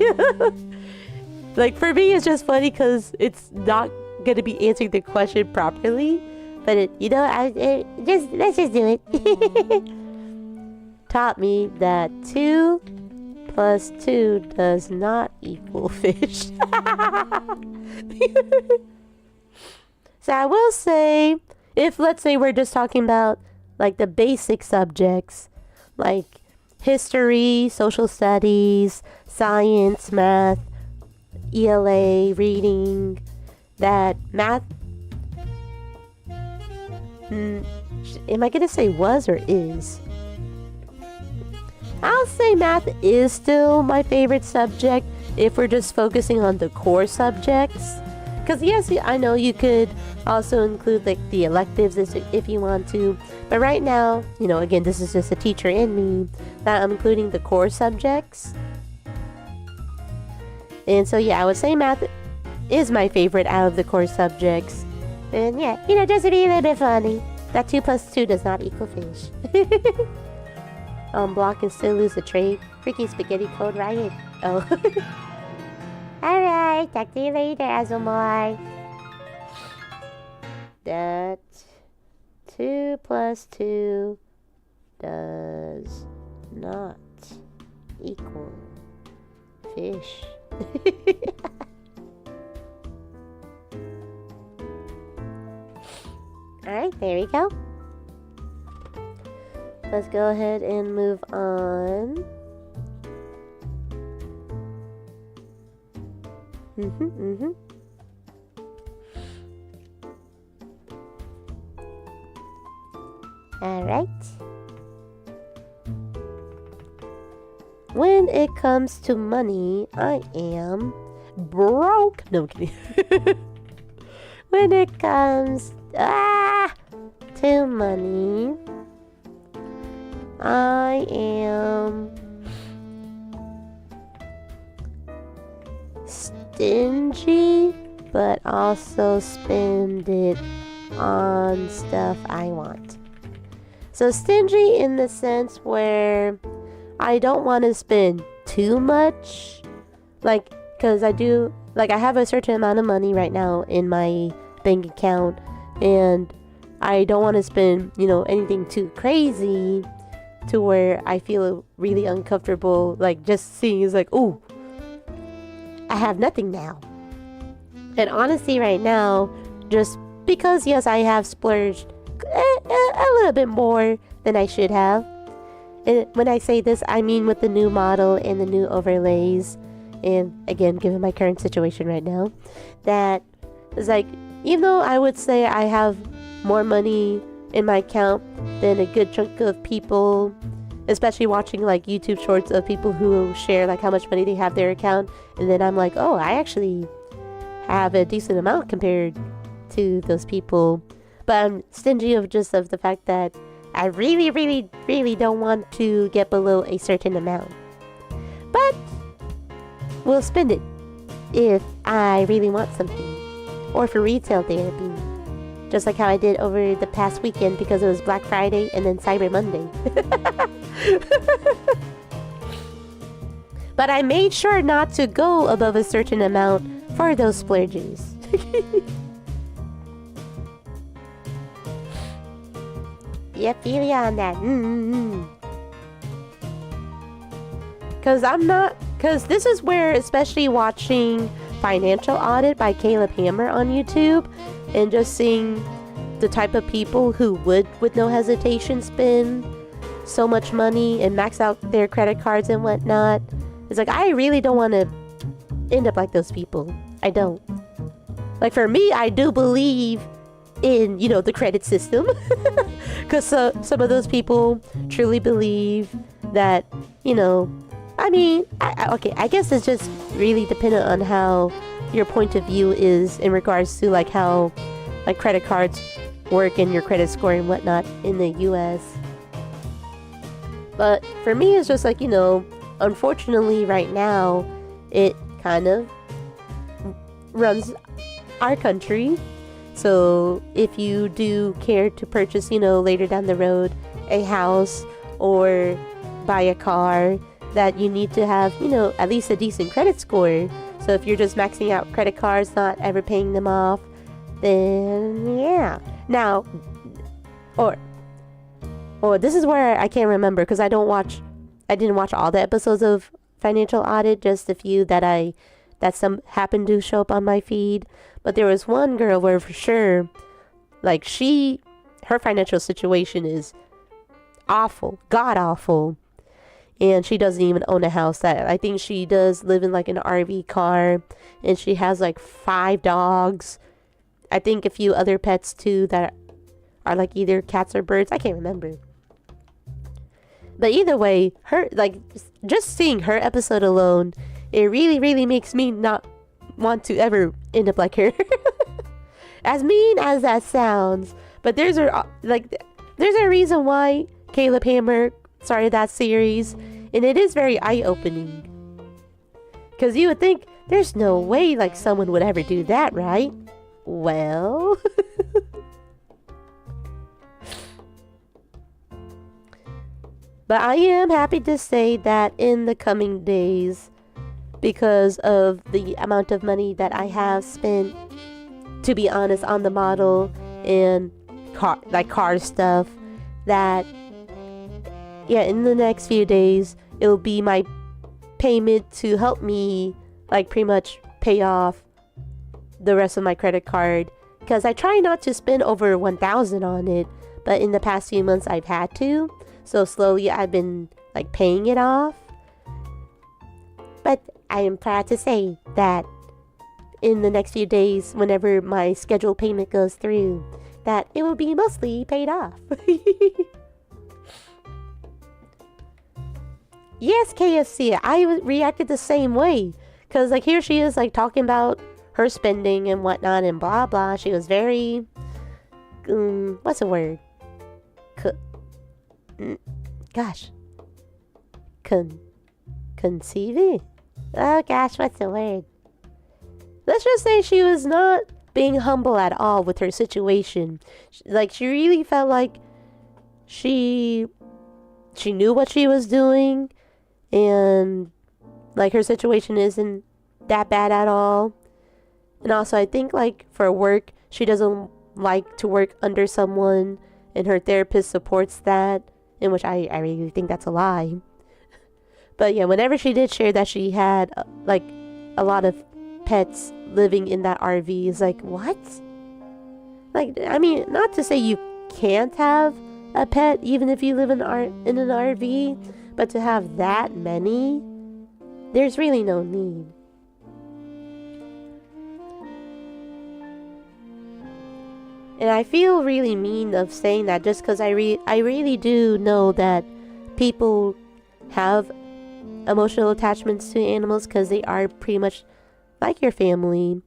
Like for me it's just funny because it's not gonna be answering the question properly, but let's just do it. Taught me that 2 plus 2 does not equal fish. So I will say, if let's say we're just talking about like the basic subjects, like history, social studies, science, math, ELA, reading, that math, am I going to say was or is? I'll say math is still my favorite subject if we're just focusing on the core subjects. Because yes, I know you could also include like the electives if you want to. But right now, again, this is just a teacher in me, that I'm including the core subjects. And so yeah, I would say math is my favorite out of the core subjects. And yeah, just to be a little bit funny, that 2 plus 2 does not equal fish. Block and still lose the trade. Freaking spaghetti code riot. Oh. Alright, talk to you later, Azumar. That 2 plus 2 does not equal fish. Alright, there we go. Let's go ahead and move on. Alright. When it comes to money, I am broke. No, I'm kidding. When it comes to money, I am stingy, but also spend it on stuff I want. So stingy in the sense where I don't want to spend too much, like, because I have a certain amount of money right now in my bank account, and I don't want to spend, anything too crazy to where I feel really uncomfortable, like just seeing is like, oh, I have nothing now. And honestly right now, just because yes, I have splurged a little bit more than I should have. And when I say this, I mean with the new model and the new overlays, and again, given my current situation right now, that is like, even though I would say I have more money in my account than a good chunk of people, especially watching like YouTube shorts of people who share like how much money they have their account, and then I'm like, oh, I actually have a decent amount compared to those people. But I'm stingy of the fact that I really, really, really don't want to get below a certain amount. But we'll spend it if I really want something, or for retail therapy. Just like how I did over the past weekend because it was Black Friday and then Cyber Monday. But I made sure not to go above a certain amount for those splurges. Yep, feel ya on that. Cause this is where, especially watching Financial Audit by Caleb Hammer on YouTube, and just seeing the type of people who would, with no hesitation, spend so much money and max out their credit cards and whatnot. It's like, I really don't want to end up like those people. I don't. Like, for me, I do believe in, you know, the credit system. Because some of those people truly believe that, you know, I mean, okay, I guess it's just really dependent on how your point of view is in regards to, like, how, like, credit cards work and your credit score and whatnot in the US. But for me, it's just like, you know, unfortunately right now, it kind of runs our country. So if you do care to purchase, you know, later down the road, a house or buy a car, that you need to have, you know, at least a decent credit score. So if you're just maxing out credit cards, not ever paying them off, then yeah. Now, or this is where I can't remember, because I didn't watch all the episodes of Financial Audit, just a few that some happened to show up on my feed. But there was one girl where for sure, like, her financial situation is awful, god awful. And she doesn't even own a house. That I think she does live in like an RV car, and she has like 5 dogs. I think a few other pets too that are like either cats or birds. I can't remember. But either way, her, like, just seeing her episode alone, it really, really makes me not want to ever end up like her. As mean as that sounds, but there's a reason why Caleb Hammer started that series, and it is very eye-opening. Because you would think, there's no way, like, someone would ever do that, right? Well... But I am happy to say that in the coming days, because of the amount of money that I have spent, to be honest, on the model and car stuff, that yeah, in the next few days, it'll be my payment to help me, like, pretty much pay off the rest of my credit card. Because I try not to spend over $1,000 on it, but in the past few months I've had to. So slowly I've been, like, paying it off. But I am proud to say that in the next few days, whenever my scheduled payment goes through, that it will be mostly paid off. Yes, KFC, I reacted the same way. Because, like, here she is, like, talking about her spending and whatnot and blah, blah. She was very, what's the word? Conceiving? Oh, gosh, what's the word? Let's just say she was not being humble at all with her situation. Like, she really felt like she knew what she was doing, and, like, her situation isn't that bad at all. And also, I think, like, for work, she doesn't like to work under someone, and her therapist supports that, in which I really think that's a lie. But yeah, whenever she did share that she had, like, a lot of pets living in that RV, it's like, what? Like, I mean, not to say you can't have a pet even if you live in an RV, but to have that many, there's really no need. And I feel really mean of saying that, just because I really do know that people have emotional attachments to animals, because they are pretty much like your family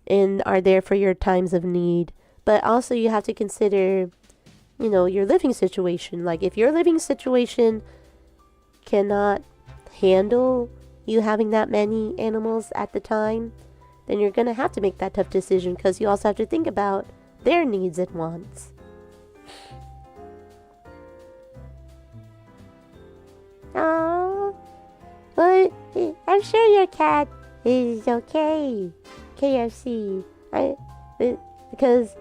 and are there for your times of need. But also you have to consider, you know, your living situation. Like, if your living situation cannot handle you having that many animals at the time, then you're going to have to make that tough decision, because you also have to think about their needs and wants. Well, I'm sure your cat is okay. KFC. Because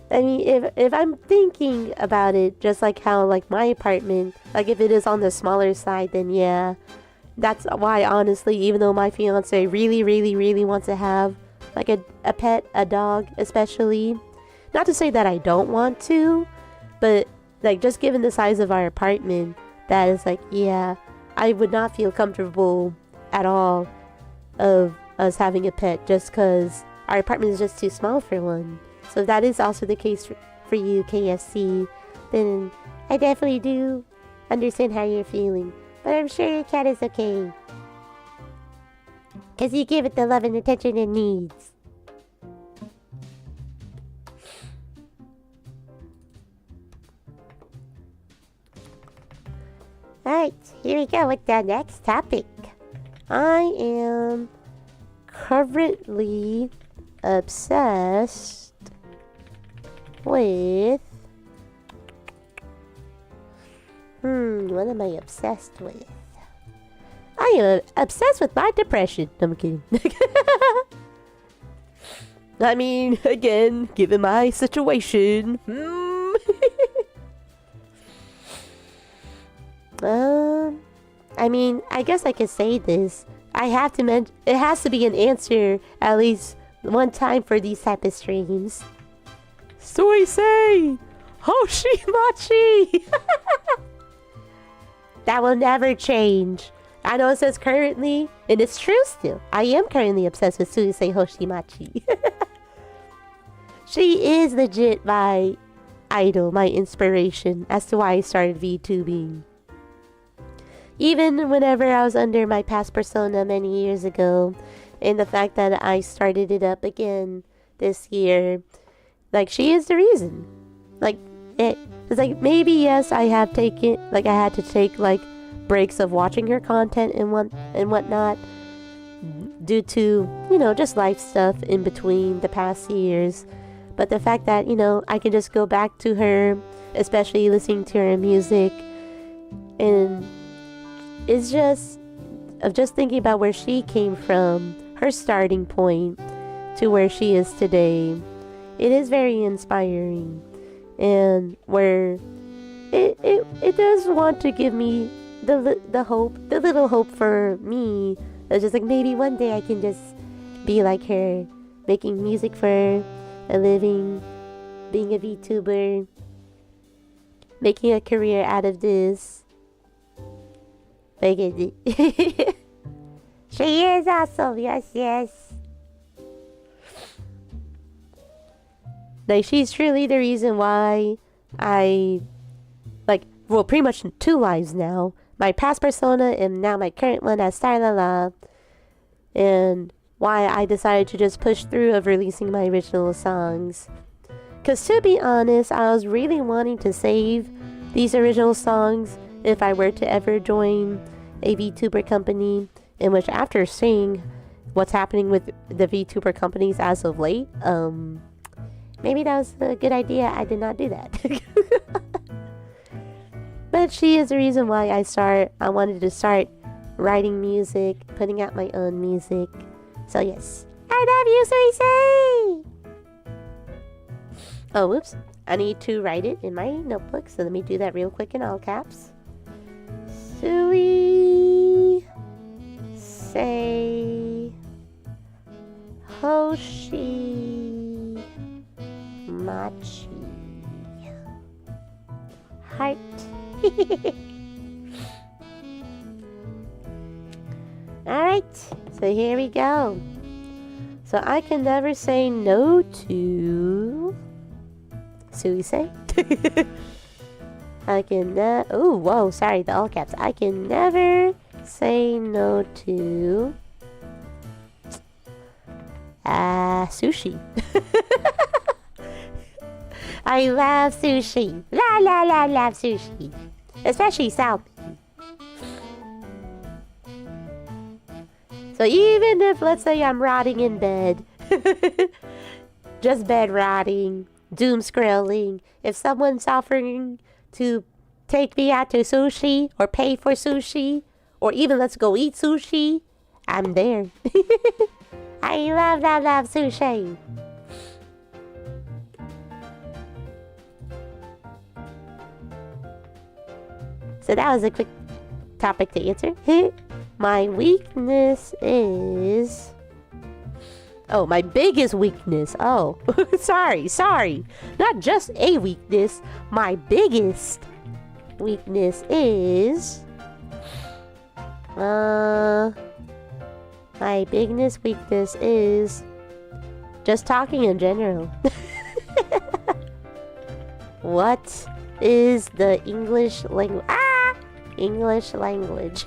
I mean, if I'm thinking about it, just like how like my apartment, like if it is on the smaller side, then yeah, that's why honestly, even though my fiance really wants to have like a pet, a dog especially, not to say that I don't want to, but like just given the size of our apartment, that is like, yeah, I would not feel comfortable at all of us having a pet just because our apartment is just too small for one. So if that is also the case for you, KFC, then I definitely do understand how you're feeling. But I'm sure your cat is okay. Because you give it the love and attention it needs. Alright, here we go with the next topic. I am currently obsessed with... what am I obsessed with? I am obsessed with my depression. No, I'm kidding. I mean, again, given my situation. I mean, I guess I could say this. I have to mention, it has to be an answer at least one time for these type of streams. Suisei! Hoshimachi! That will never change. I know it says currently, and it's true still. I am currently obsessed with Suisei Hoshimachi. She is legit my idol, my inspiration as to why I started VTubing. Even whenever I was under my past persona many years ago, and the fact that I started it up again this year, like, she is the reason. Like, it's like, maybe yes, I have taken, like, I had to take like breaks of watching her content and whatnot due to, you know, just life stuff in between the past years. But the fact that, you know, I can just go back to her, especially listening to her music, and it's just of just thinking about where she came from, her starting point to where she is today. It is very inspiring, and where it does want to give me the hope, the little hope for me. It's just like maybe one day I can just be like her, making music for a living, being a VTuber, making a career out of this. Like it. She is awesome. Yes. Like, she's truly the reason why I, like, well, pretty much 2 lives now. My past persona and now my current one as Star-LaLa. And why I decided to just push through of releasing my original songs. Because to be honest, I was really wanting to save these original songs if I were to ever join a VTuber company. In which, after seeing what's happening with the VTuber companies as of late, maybe that was a good idea. I did not do that. But she is the reason why I wanted to start writing music, putting out my own music. So yes, I love you, Suisei! Oh, whoops. I need to write it in my notebook, so let me do that real quick in all caps. Suisei Hoshimachi. Heart. Alright, so here we go. So I can never say no to Suisei. I can oh, whoa, sorry, the all caps. I can never say no to sushi. I love sushi. Love sushi. Especially South. So even if, let's say, I'm rotting in bed, just bed rotting, doom scrolling, if someone's offering to take me out to sushi or pay for sushi, or even let's go eat sushi, I'm there. I love sushi. So that was a quick topic to answer. My weakness is... Oh, my biggest weakness. Oh, sorry. Not just a weakness. My biggest weakness is... My biggest weakness is just talking in general. What is the English language? English language.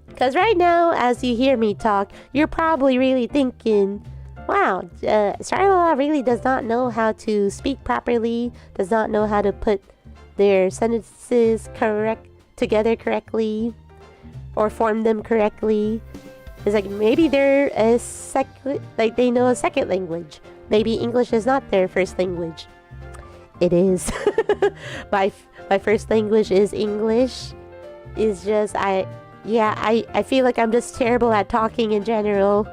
Because right now, as you hear me talk, you're probably really thinking, wow, Star-LaLa really does not know how to speak properly, does not know how to put their sentences together correctly, or form them correctly. It's like maybe they're they know a second language. Maybe English is not their first language. It is. My first language is English. It's just I feel like I'm just terrible at talking in general.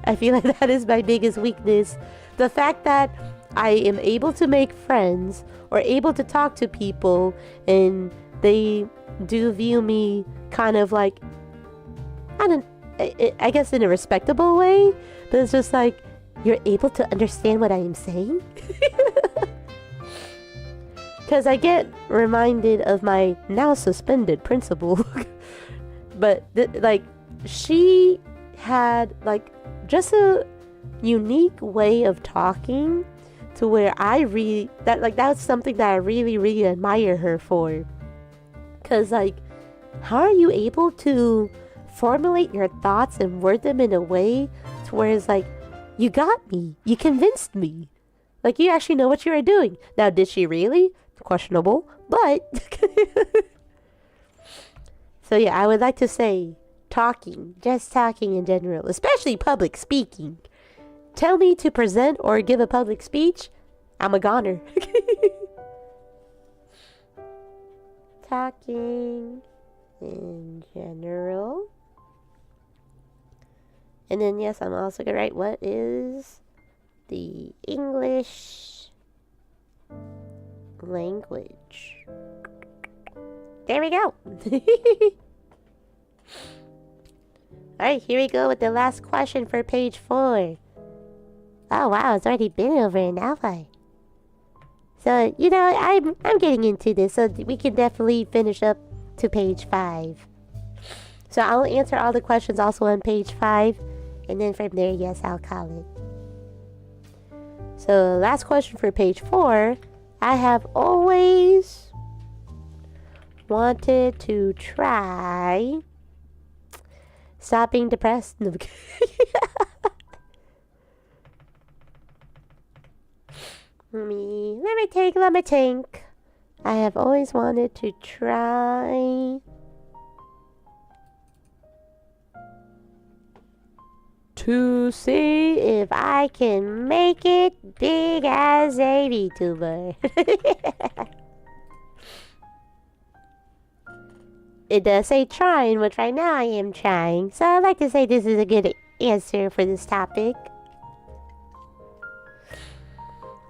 I feel like that is my biggest weakness. The fact that I am able to make friends or able to talk to people and they do view me kind of like, I guess in a respectable way, but it's just like, you're able to understand what I am saying? Because I get reminded of my now suspended principal. But she had just a unique way of talking to where that's something that I really, really admire her for. Because how are you able to formulate your thoughts and word them in a way to where it's like, you got me, you convinced me, you actually know what you are doing. Now, did she really? Questionable, but so yeah, I would like to say just talking in general, especially public speaking. Tell me to present or give a public speech, I'm a goner. Talking in general. And then yes, I'm also gonna write what is the English language. There we go. Alright, here we go with the last question for page 4. Oh wow, it's already been over an hour. So, I'm getting into this, so we can definitely finish up to page 5. So I'll answer all the questions also on page 5, and then from there, yes, I'll call it. So last question for page 4. I have always wanted to try stop being depressed. No. Let me think. I have always wanted to try to see if I can make it big as a VTuber. It does say trying, which right now I am trying. So I'd like to say this is a good answer for this topic.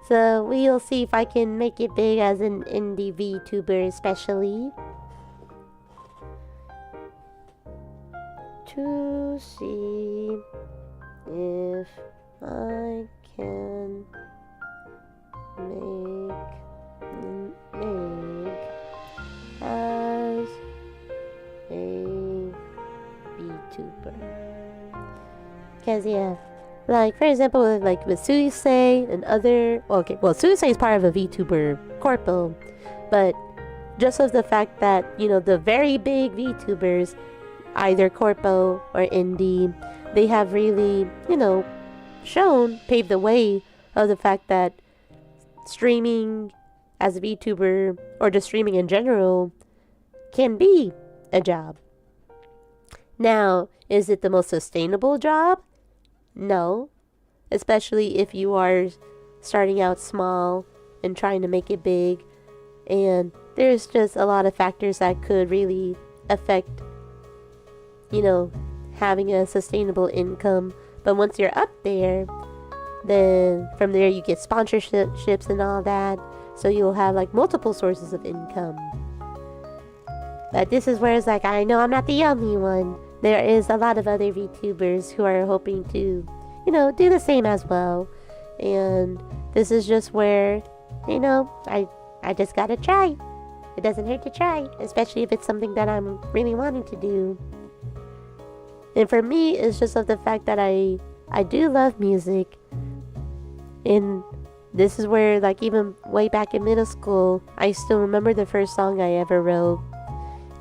So we'll see if I can make it big as an indie VTuber especially. To see if I can make as a VTuber. Because yeah, for example, with Suisei and other... Suisei is part of a VTuber corpo, but just of the fact that, the very big VTubers, either corpo or indie, they have really, paved the way of the fact that streaming as a VTuber, or just streaming in general, can be a job. Now, is it the most sustainable job? No, especially if you are starting out small and trying to make it big, and there's just a lot of factors that could really affect you know, having a sustainable income. But once you're up there, then from there you get sponsorships and all that. So you'll have like multiple sources of income. But this is where it's like, I know I'm not the only one. There is a lot of other VTubers who are hoping to, you know, do the same as well. And this is just where, you know, I just gotta try. It doesn't hurt to try, especially if it's something that I'm really wanting to do. And for me, it's just of the fact that I do love music. And this is where, like, even way back in middle school, I still remember the first song I ever wrote.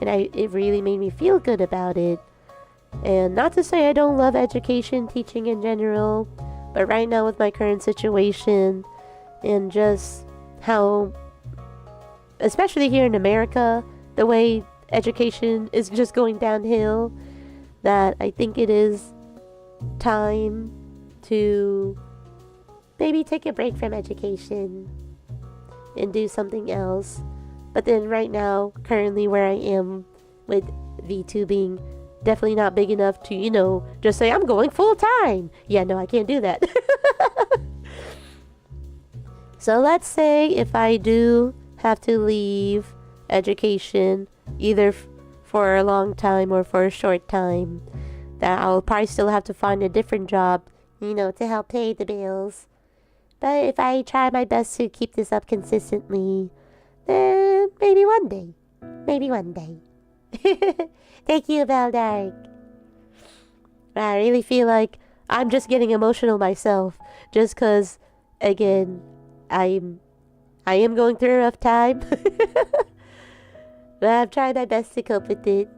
And it really made me feel good about it. And not to say I don't love education, teaching in general, but right now with my current situation and just how, especially here in America, the way education is just going downhill, that I think it is time to maybe take a break from education and do something else. But then right now, currently where I am with VTubing, definitely not big enough to, you know, just say I'm going full time. Yeah, no, I can't do that. So let's say if I do have to leave education, either for a long time or for a short time, that I'll probably still have to find a different job, you know, to help pay the bills. But if I try my best to keep this up consistently, then maybe one day. Maybe one day. Thank you, Valdark. I really feel like I'm just getting emotional myself. Just because, again, I am going through a rough time. But I've tried my best to cope with it.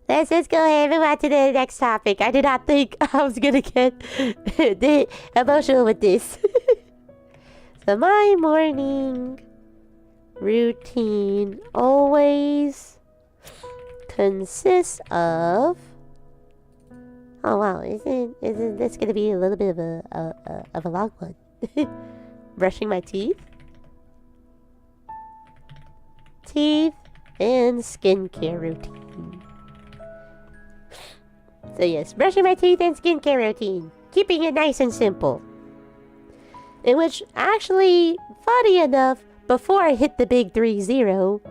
Let's just go ahead and move on to the next topic. I did not think I was going to get emotional with this. So my morning routine always consists of... Oh wow, isn't this going to be a little bit of a long one? Brushing my teeth and skincare routine. So yes, brushing my teeth and skincare routine. Keeping it nice and simple. In which, actually, funny enough, before I hit the big 3-0...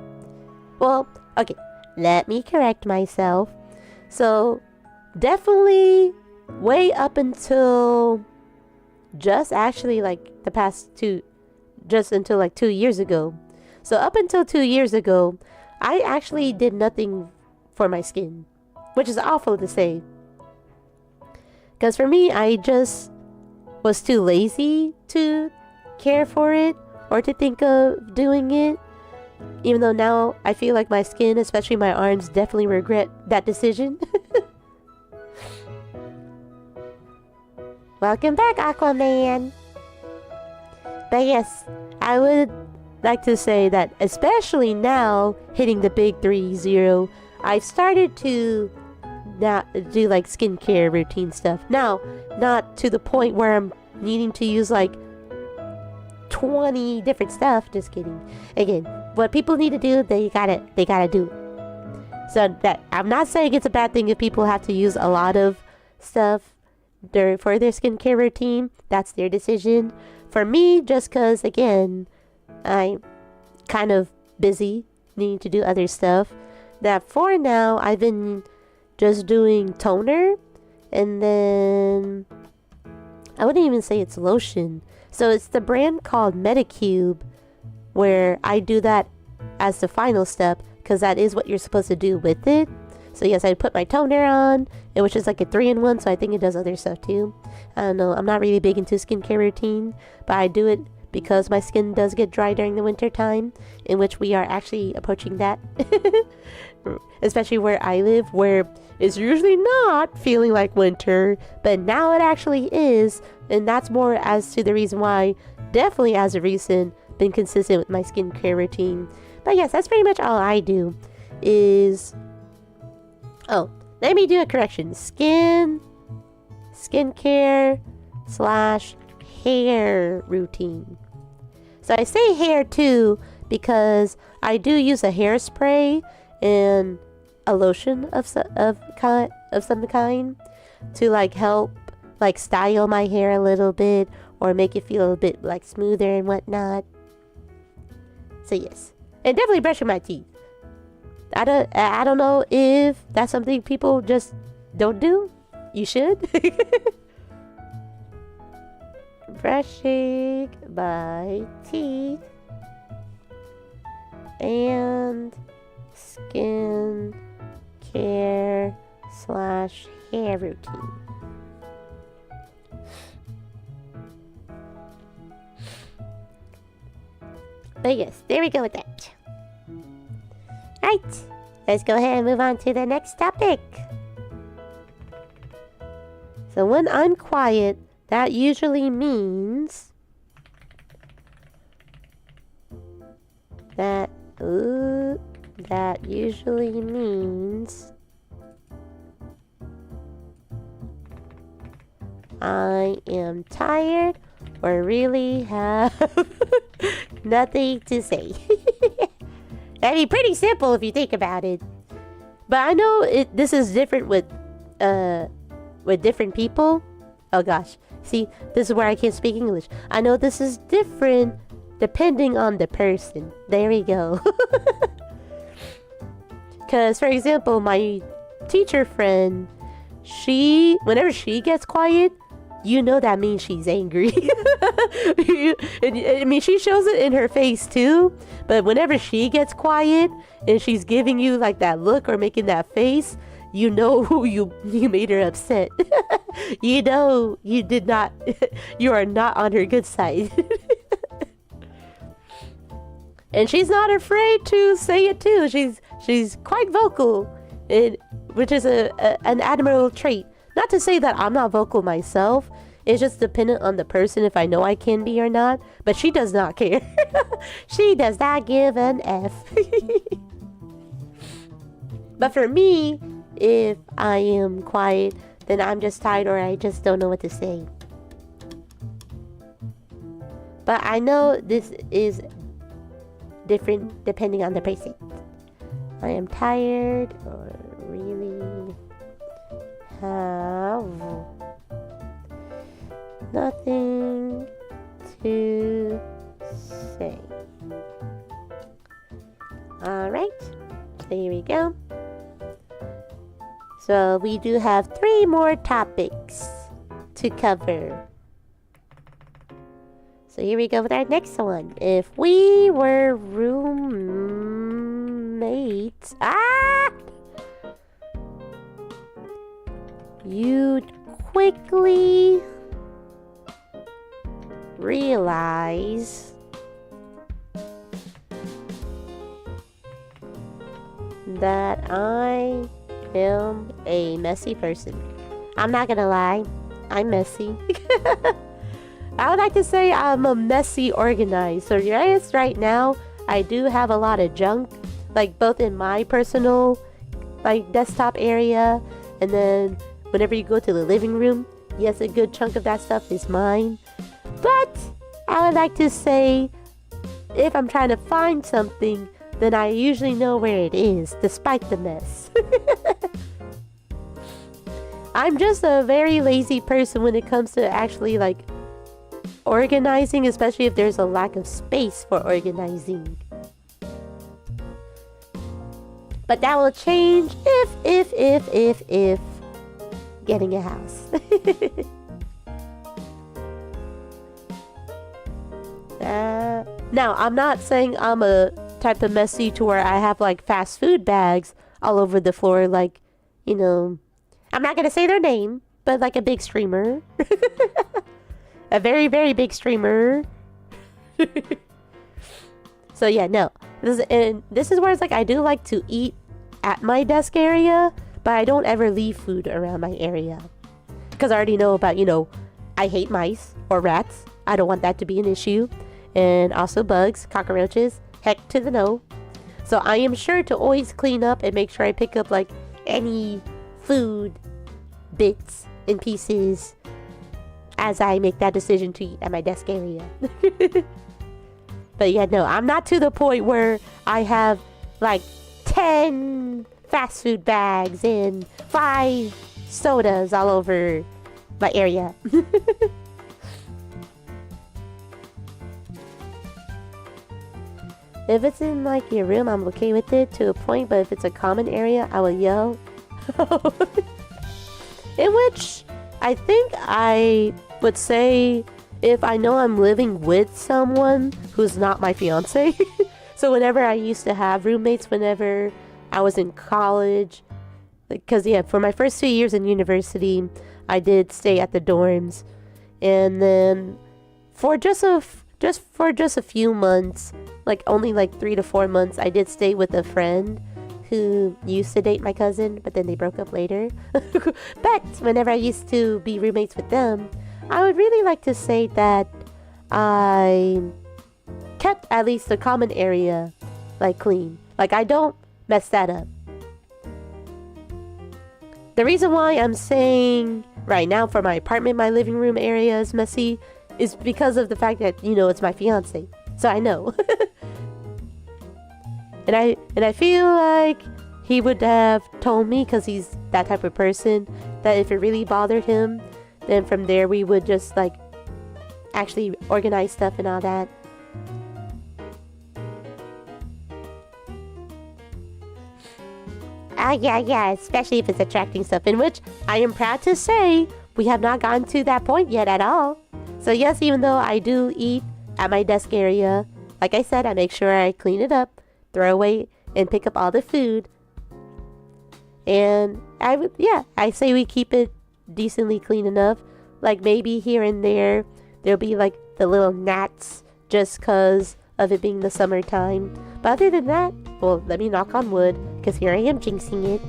Well, okay, let me correct myself. So, definitely way up until just actually like the past just until like 2 years ago. So up until 2 years ago, I actually did nothing for my skin, which is awful to say. Because for me, I just was too lazy to care for it or to think of doing it. Even though now I feel like my skin, especially my arms, definitely regret that decision. Welcome back, Aquaman. But yes, I would like to say that especially now, hitting the big 3-0, I've started to not do like skincare routine stuff. Now, not to the point where I'm needing to use like 20 different stuff. Just kidding. Again, what people need to do, they gotta do. So that, I'm not saying it's a bad thing if people have to use a lot of stuff for their skincare routine. That's their decision. For me, just cause again, I'm kind of busy needing to do other stuff, that for now I've been just doing toner, and then I wouldn't even say it's lotion. So it's the brand called Medicube, where I do that as the final step, because that is what you're supposed to do with it. So yes, I put my toner on, which is like a 3-in-1, so I think it does other stuff too. I don't know, I'm not really big into skincare routine, but I do it because my skin does get dry during the winter time, in which we are actually approaching that. Especially where I live, where it's usually not feeling like winter, but now it actually is. And that's more as to the reason why, definitely as a recent, been consistent with my skincare routine. But yes, that's pretty much all I do. Oh, let me do a correction. Skincare / hair routine. So I say hair too because I do use a hairspray, and a lotion of some kind to like help like style my hair a little bit or make it feel a bit like smoother and whatnot. So yes, and definitely brushing my teeth. I don't know if that's something people just don't do. You should. Brushing my teeth and skin care / hair routine. But yes, there we go with that. Right, let's go ahead and move on to the next topic. So when I'm quiet, that usually means that I am tired or really have nothing to say. That'd be pretty simple if you think about it. But I know this is different with different people. Oh gosh. See, this is where I can't speak English. I know this is different depending on the person. There we go. Because, for example, my teacher friend, whenever she gets quiet, you know that means she's angry. I mean, she shows it in her face too. But whenever she gets quiet and she's giving you like that look or making that face, you know who you made her upset. You know you did not. You are not on her good side. And she's not afraid to say it too. She's quite vocal, which is an admirable trait. Not to say that I'm not vocal myself. It's just dependent on the person if I know I can be or not. But she does not care. She does not give an F. But for me, if I am quiet, then I'm just tired or I just don't know what to say. But I know this is different depending on the person. I am tired or really have nothing to say. Alright, so here we go. So we do have 3 more topics to cover. So here we go with our next one. If we were roommates, you'd quickly realize that I am a messy person. I'm not gonna lie, I'm messy. I would like to say I'm a messy organizer. Yes, right now I do have a lot of junk, like both in my personal like desktop area, and then whenever you go to the living room, yes, a good chunk of that stuff is mine. But I would like to say if I'm trying to find something, then I usually know where it is, despite the mess. I'm just a very lazy person when it comes to actually like organizing, especially if there's a lack of space for organizing. But that will change if getting a house. Now, I'm not saying I'm a type of messy to where I have like fast food bags all over the floor, like, you know, I'm not gonna say their name, but like a big streamer. A very, very big streamer. So yeah, no. This is where it's like I do like to eat at my desk area, but I don't ever leave food around my area. Because I already know about, you know, I hate mice or rats. I don't want that to be an issue. And also bugs, cockroaches, heck to the no. So I am sure to always clean up and make sure I pick up like any food bits and pieces as I make that decision to eat at my desk area. But yeah, no, I'm not to the point where I have like 10 fast food bags and 5 sodas all over my area. If it's in like your room, I'm okay with it to a point, but if it's a common area, I will yell. In which I think I would say if I know I'm living with someone who's not my fiance. So whenever I used to have roommates, whenever I was in college, because yeah, for my first 2 years in university, I did stay at the dorms, and then for just a few months, like only like 3 to 4 months, I did stay with a friend who used to date my cousin, but then they broke up later. But whenever I used to be roommates with them, I would really like to say that I kept at least the common area like clean. Like I don't mess that up. The reason why I'm saying right now for my apartment, my living room area is messy is because of the fact that, you know, it's my fiance. So I know. And I feel like he would have told me, because he's that type of person, that if it really bothered him, then from there we would just like actually organize stuff and all that. Yeah, especially if it's attracting stuff, in which I am proud to say we have not gotten to that point yet at all. So yes, even though I do eat at my desk area, like I said, I make sure I clean it up, throw away and pick up all the food. And I say we keep it decently clean enough. Like maybe here and there, there'll be like the little gnats just cause of it being the summertime. But other than that, well, let me knock on wood, because here I am jinxing it.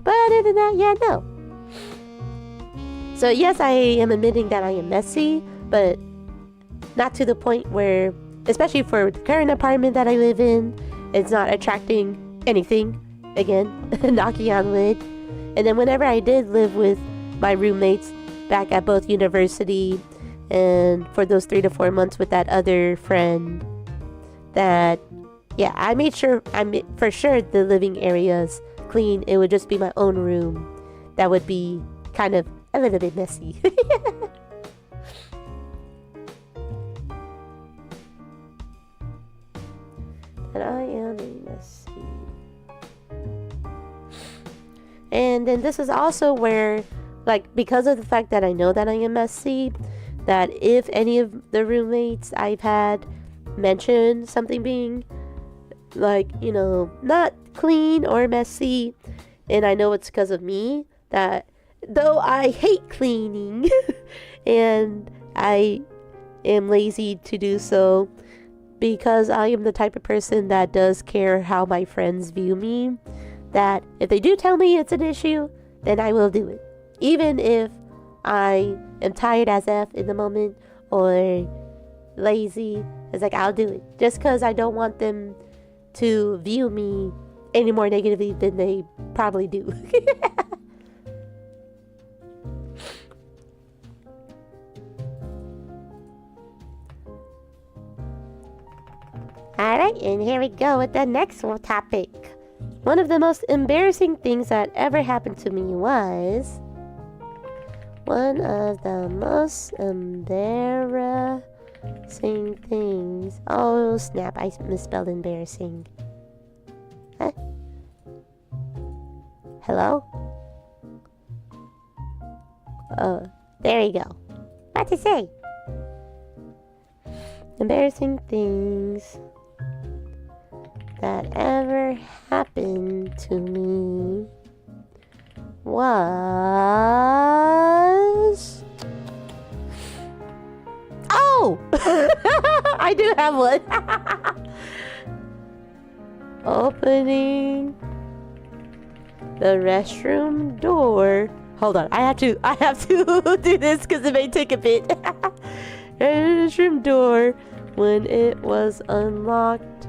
But other than that, yeah, no. So yes, I am admitting that I am messy, but not to the point where, especially for the current apartment that I live in, it's not attracting anything. Again, knocking on wood. And then whenever I did live with my roommates back at both university and for those 3 to 4 months with that other friend, that yeah, I made for sure the living areas clean. It would just be my own room that would be kind of a little bit messy. And I am messy. And then this is also where, like, because of the fact that I know that I am messy, that if any of the roommates I've had mention something being like, you know, not clean or messy, and I know it's because of me, that though I hate cleaning and I am lazy to do so, because I am the type of person that does care how my friends view me, that if they do tell me it's an issue, then I will do it. Even if I am tired as F in the moment or lazy, it's like I'll do it. Just because I don't want them to view me any more negatively than they probably do. Alright, and here we go with the next topic. One of the most embarrassing things that ever happened to me was... One of the most embarrassing things... Oh, snap, I misspelled embarrassing. Huh? Hello? Oh, there you go. What to say? Embarrassing things that ever happened to me was... Oh! I do have one. Opening the restroom door. Hold on, I have to do this because it may take a bit. Restroom door when it was unlocked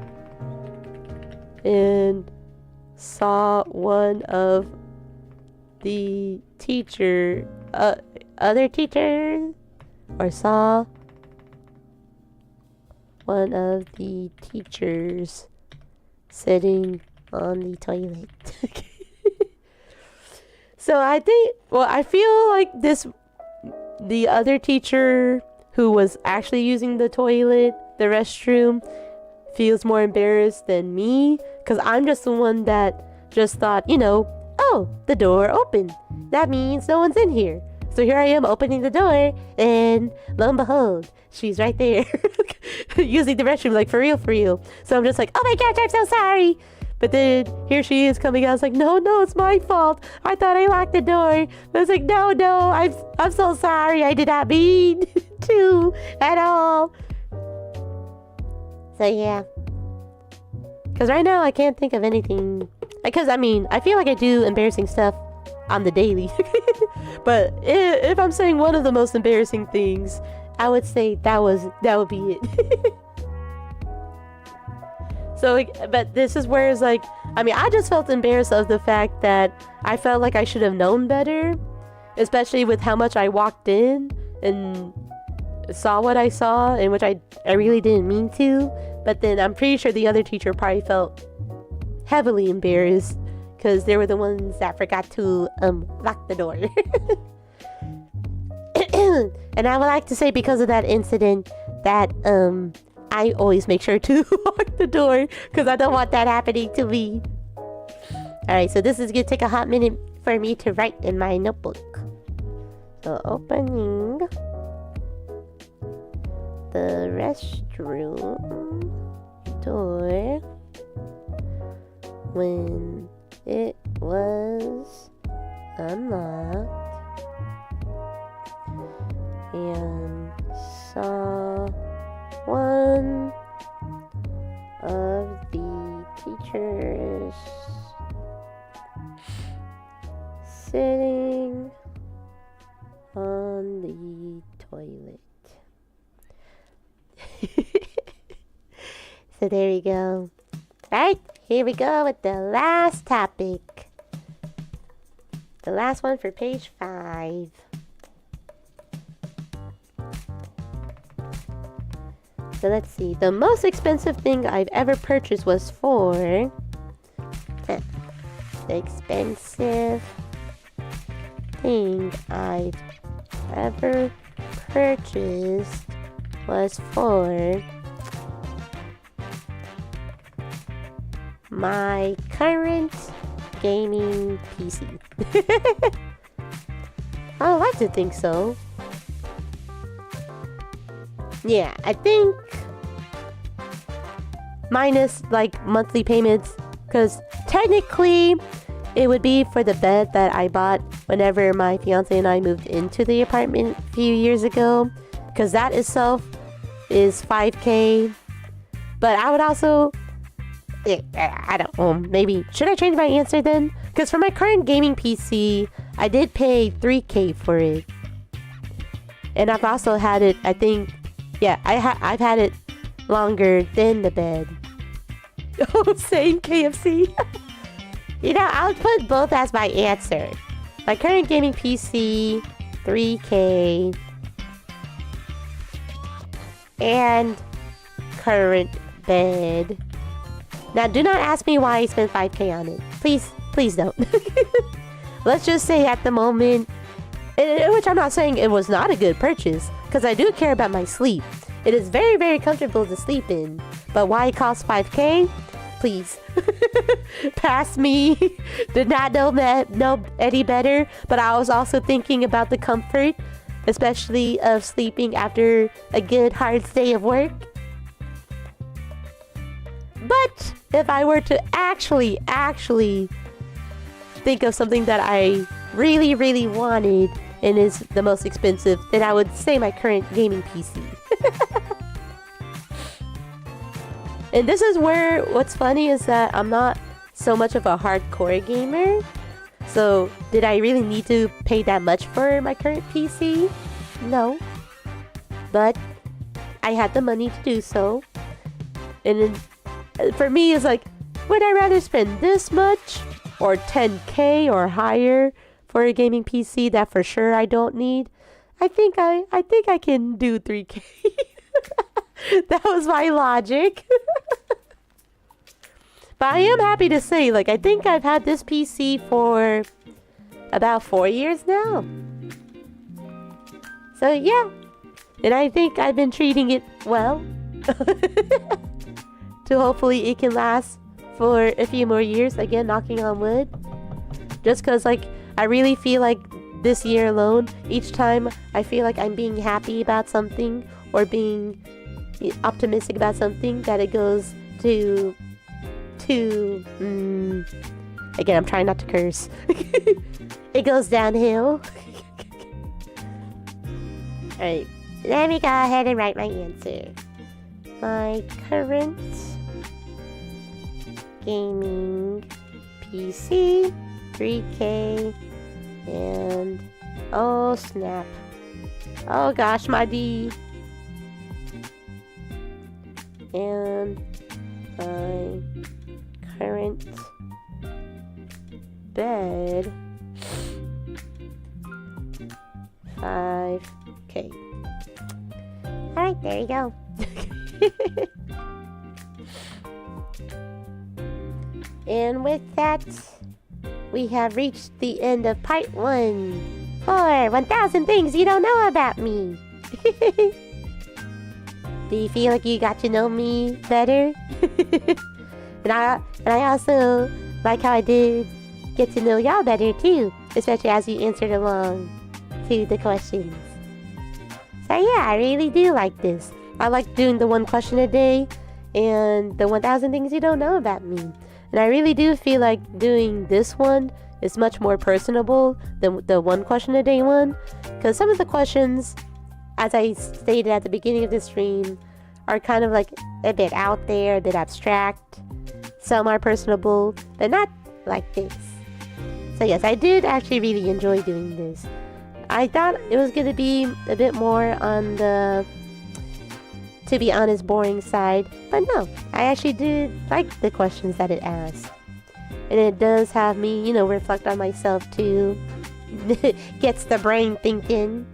and saw one of the other teachers, or saw one of the teachers sitting on the toilet. So I think, well, I feel like the other teacher who was actually using the toilet, the restroom, feels more embarrassed than me, because I'm just the one that just thought, oh, the door opened. That means no one's in here. So here I am opening the door, and lo and behold, she's right there using the restroom, like for real. So I'm just like, oh my gosh, I'm so sorry. But then here she is coming out. I was like, no, it's my fault. I thought I locked the door. I was like, no, I'm so sorry. I did not mean to at all. So yeah. Because right now I can't think of anything. Because I feel like I do embarrassing stuff on the daily. But if I'm saying one of the most embarrassing things, I would say that would be it. So, but this is where it's like, I just felt embarrassed of the fact that I felt like I should have known better, especially with how much I walked in and saw what I saw, in which I really didn't mean to. But then I'm pretty sure the other teacher probably felt heavily embarrassed because they were the ones that forgot to lock the door. And I would like to say, because of that incident, that I always make sure to lock the door because I don't want that happening to me. Alright, so this is going to take a hot minute for me to write in my notebook. So opening the restroom door when it was unlocked and saw one of the teachers sitting on the toilet. So there we go. Alright, here we go with the last topic. The last one for page 5. So let's see. The most expensive thing I've ever purchased was for... The expensive thing I've ever purchased was for my current gaming PC. I would like to think so. Yeah, I think minus like monthly payments, because technically it would be for the bed that I bought whenever my fiance and I moved into the apartment a few years ago, because that itself is $5,000. But I would also, I don't know, maybe should I change my answer then? Because for my current gaming PC, I did pay $3,000 for it, and I've also had it, I think. Yeah, I've had it longer than the bed. Oh, same KFC. I'll put both as my answer. My current gaming PC, $3,000, and current bed. Now, do not ask me why I spent $5,000 on it. Please don't. Let's just say at the moment, which I'm not saying it was not a good purchase, because I do care about my sleep. It is very, very comfortable to sleep in. But why it costs $5,000? Please. Past me. Did not know any better. But I was also thinking about the comfort, especially of sleeping after a good hard day of work. But if I were to actually think of something that I really, really wanted and is the most expensive, then I would say my current gaming PC. And this is where what's funny is that I'm not so much of a hardcore gamer. So did I really need to pay that much for my current PC? No. But I had the money to do so. And then, for me, it's like, would I rather spend this much or $10,000 or higher for a gaming PC that for sure I don't need? I think I can do $3,000. That was my logic. But I am happy to say, like, I think I've had this PC for about 4 years now. So yeah, and I think I've been treating it well. To hopefully it can last for a few more years. Again, knocking on wood. Just cause like, I really feel like this year alone, each time I feel like I'm being happy about something or being optimistic about something, that it goes to again, I'm trying not to curse. It goes downhill. Alright, let me go ahead and write my answer. My current gaming PC, 3K, and oh snap. Oh gosh, my D. And my current bed, 5K. Alright, there you go. And with that, we have reached the end of part 1 for 1,000 things you don't know about me. Do you feel like you got to know me better? and I also like how I did get to know y'all better too, especially as you answered along to the questions. So yeah, I really do like this. I like doing the 1 question a day and the 1,000 things you don't know about me. And I really do feel like doing this one is much more personable than the 1 question a day one. Because some of the questions, as I stated at the beginning of the stream, are kind of like a bit out there, a bit abstract. Some are personable, but not like this. So yes, I did actually really enjoy doing this. I thought it was going to be a bit more on the, to be honest, boring side. But no, I actually did like the questions that it asked. And it does have me, reflect on myself too. Gets the brain thinking.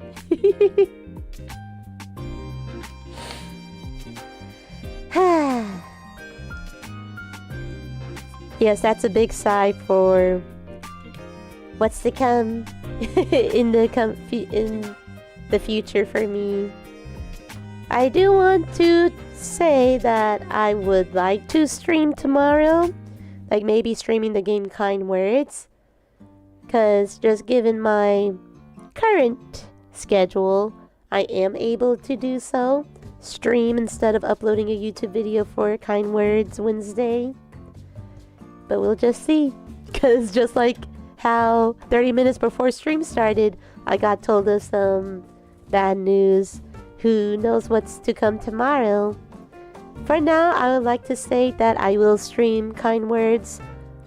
Yes, that's a big sigh for what's to come in the future for me. I do want to say that I would like to stream tomorrow, like maybe streaming the game Kind Words, because just given my current schedule, I am able to do so. Stream instead of uploading a YouTube video for Kind Words Wednesday. But we'll just see, because just like how 30 minutes before stream started, I got told of some bad news. Who knows what's to come tomorrow? For now, I would like to say that I will stream Kind Words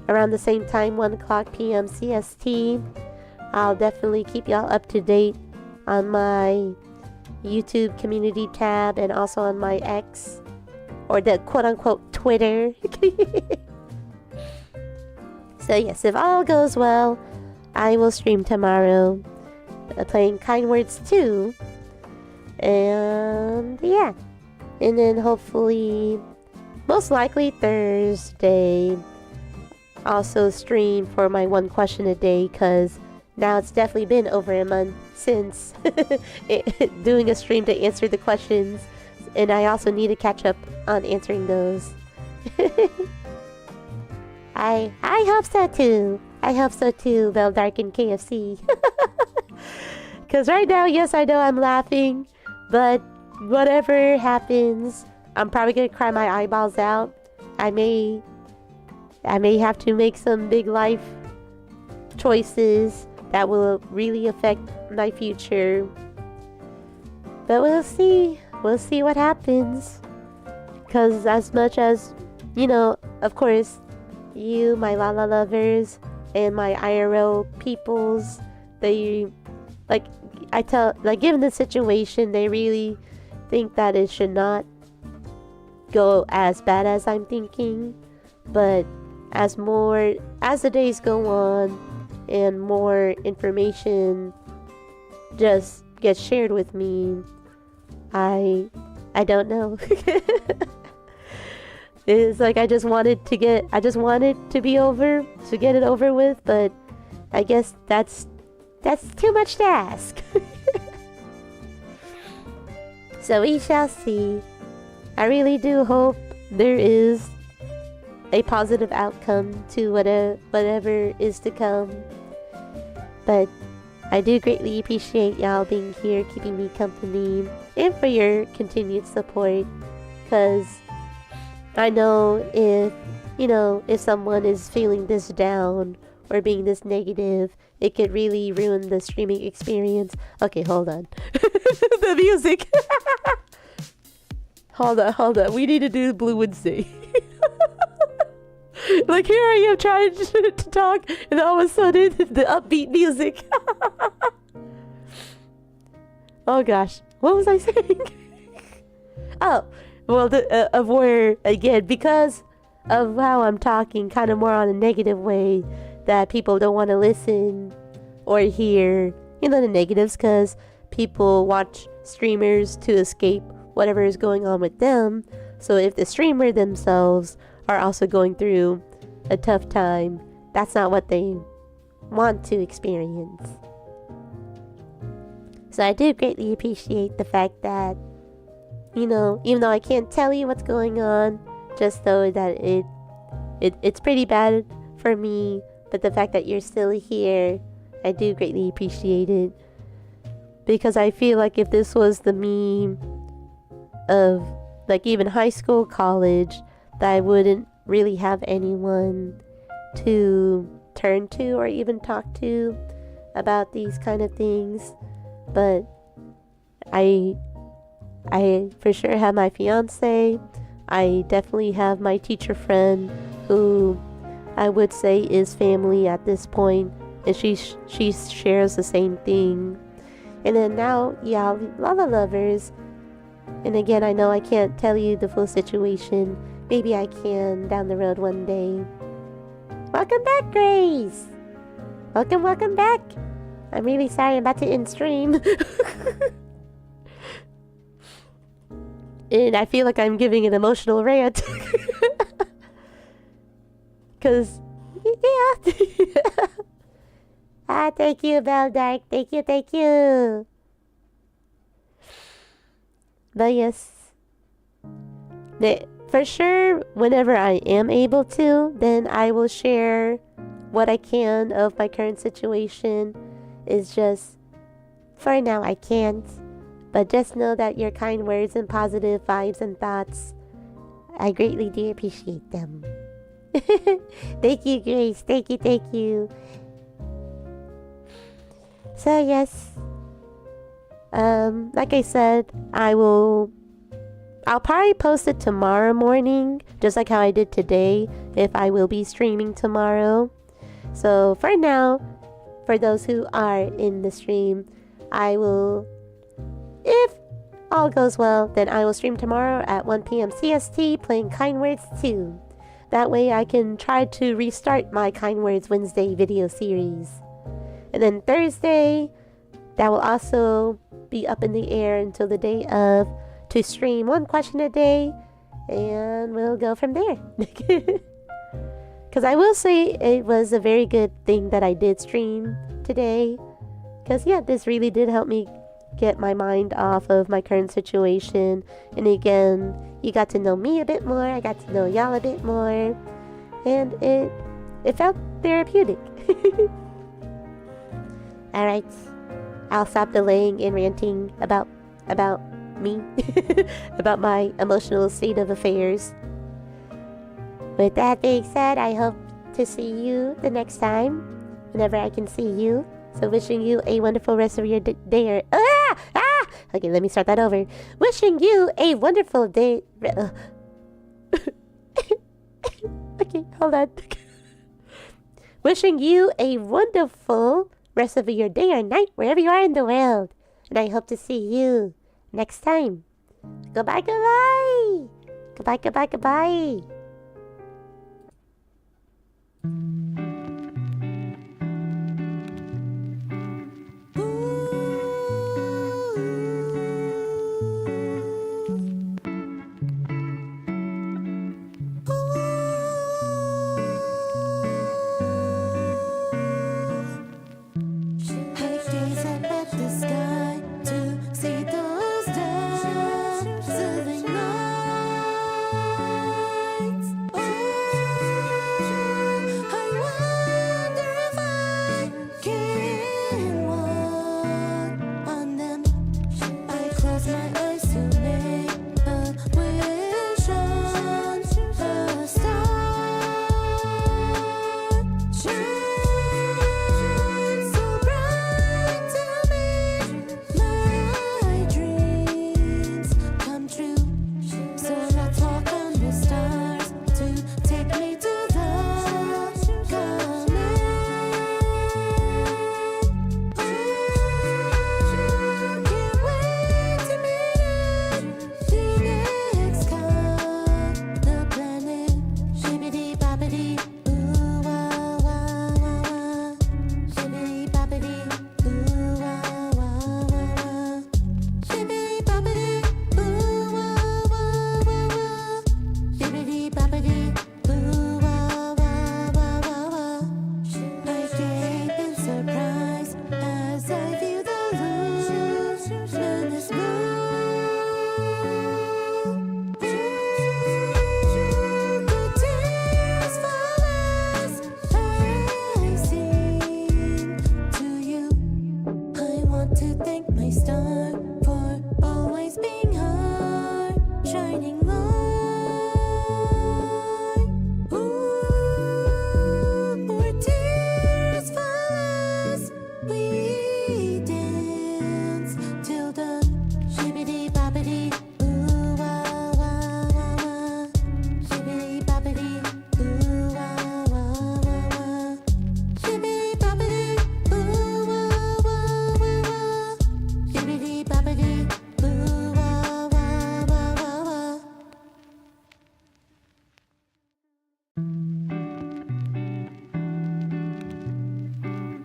around the same time, 1:00 p.m. CST. I'll definitely keep y'all up to date on my YouTube community tab and also on my X, or the quote-unquote Twitter. So yes, if all goes well, I will stream tomorrow playing Kind Words 2. And yeah, and then hopefully, most likely Thursday, also stream for my 1 question a day, because now it's definitely been over a month since doing a stream to answer the questions, and I also need to catch up on answering those. I hope so too. I hope so too, Bell Dark and KFC. Because right now, yes, I know I'm laughing, but whatever happens, I'm probably gonna cry my eyeballs out. I may have to make some big life choices that will really affect my future. But we'll see. We'll see what happens. Because as much as, of course, you, my Lala lovers, and my IRL peoples, they, given the situation, they really think that it should not go as bad as I'm thinking. But as the days go on and more information just gets shared with me, I don't know. It's like I just wanted to be over, to get it over with, but I guess that's too much to ask. So we shall see. I really do hope there is a positive outcome to whatever is to come. But I do greatly appreciate y'all being here, keeping me company, and for your continued support. Because I know if someone is feeling this down or being this negative, it could really ruin the streaming experience. Okay, hold on. The music. Hold on. We need to do Blue Wednesday. Like, here I am trying to talk, and all of a sudden, the upbeat music. Oh gosh, what was I saying? Oh, well, again, because of how I'm talking, kind of more on a negative way, that people don't want to listen or hear, the negatives, because people watch streamers to escape whatever is going on with them. So if the streamer themselves are also going through a tough time, that's not what they want to experience. So I do greatly appreciate the fact that, even though I can't tell you what's going on, just know that it's pretty bad for me, but the fact that you're still here, I do greatly appreciate it. Because I feel like if this was the me of, like, even high school, college, that I wouldn't really have anyone to turn to or even talk to about these kind of things. But I for sure have my fiance. I definitely have my teacher friend, who I would say is family at this point, and she shares the same thing. And then now, yeah, Lala lovers. And again, I know I can't tell you the full situation. Maybe I can down the road one day. Welcome back, Grace. Welcome back. I'm really sorry, I'm about to end stream. And I feel like I'm giving an emotional rant. Because, yeah. Thank you, Beldark. Thank you. But yes. For sure, whenever I am able to, then I will share what I can of my current situation. It's just, for now, I can't. But just know that your kind words and positive vibes and thoughts, I greatly do appreciate them. Thank you, Grace. Thank you. So yes, like I said, I'll probably post it tomorrow morning, just like how I did today, if I will be streaming tomorrow. So for now, for those who are in the stream, I will, if all goes well, then I will stream tomorrow at 1 p.m. CST playing Kind Words 2. That way I can try to restart my Kind Words Wednesday video series. And then Thursday, that will also be up in the air until the day of, to stream one question a day, and we'll go from there. Because I will say it was a very good thing that I did stream today. Because yeah, this really did help me get my mind off of my current situation. And again, you got to know me a bit more, I got to know y'all a bit more, and it felt therapeutic. Alright, I'll stop delaying and ranting about me, about my emotional state of affairs. With that being said, I hope to see you the next time, whenever I can see you. So wishing you a wonderful rest of your day. Okay, let me start that over. Wishing you a wonderful day. Okay, hold on. Wishing you a wonderful rest of your day or night, wherever you are in the world. And I hope to see you next time. Goodbye. Goodbye.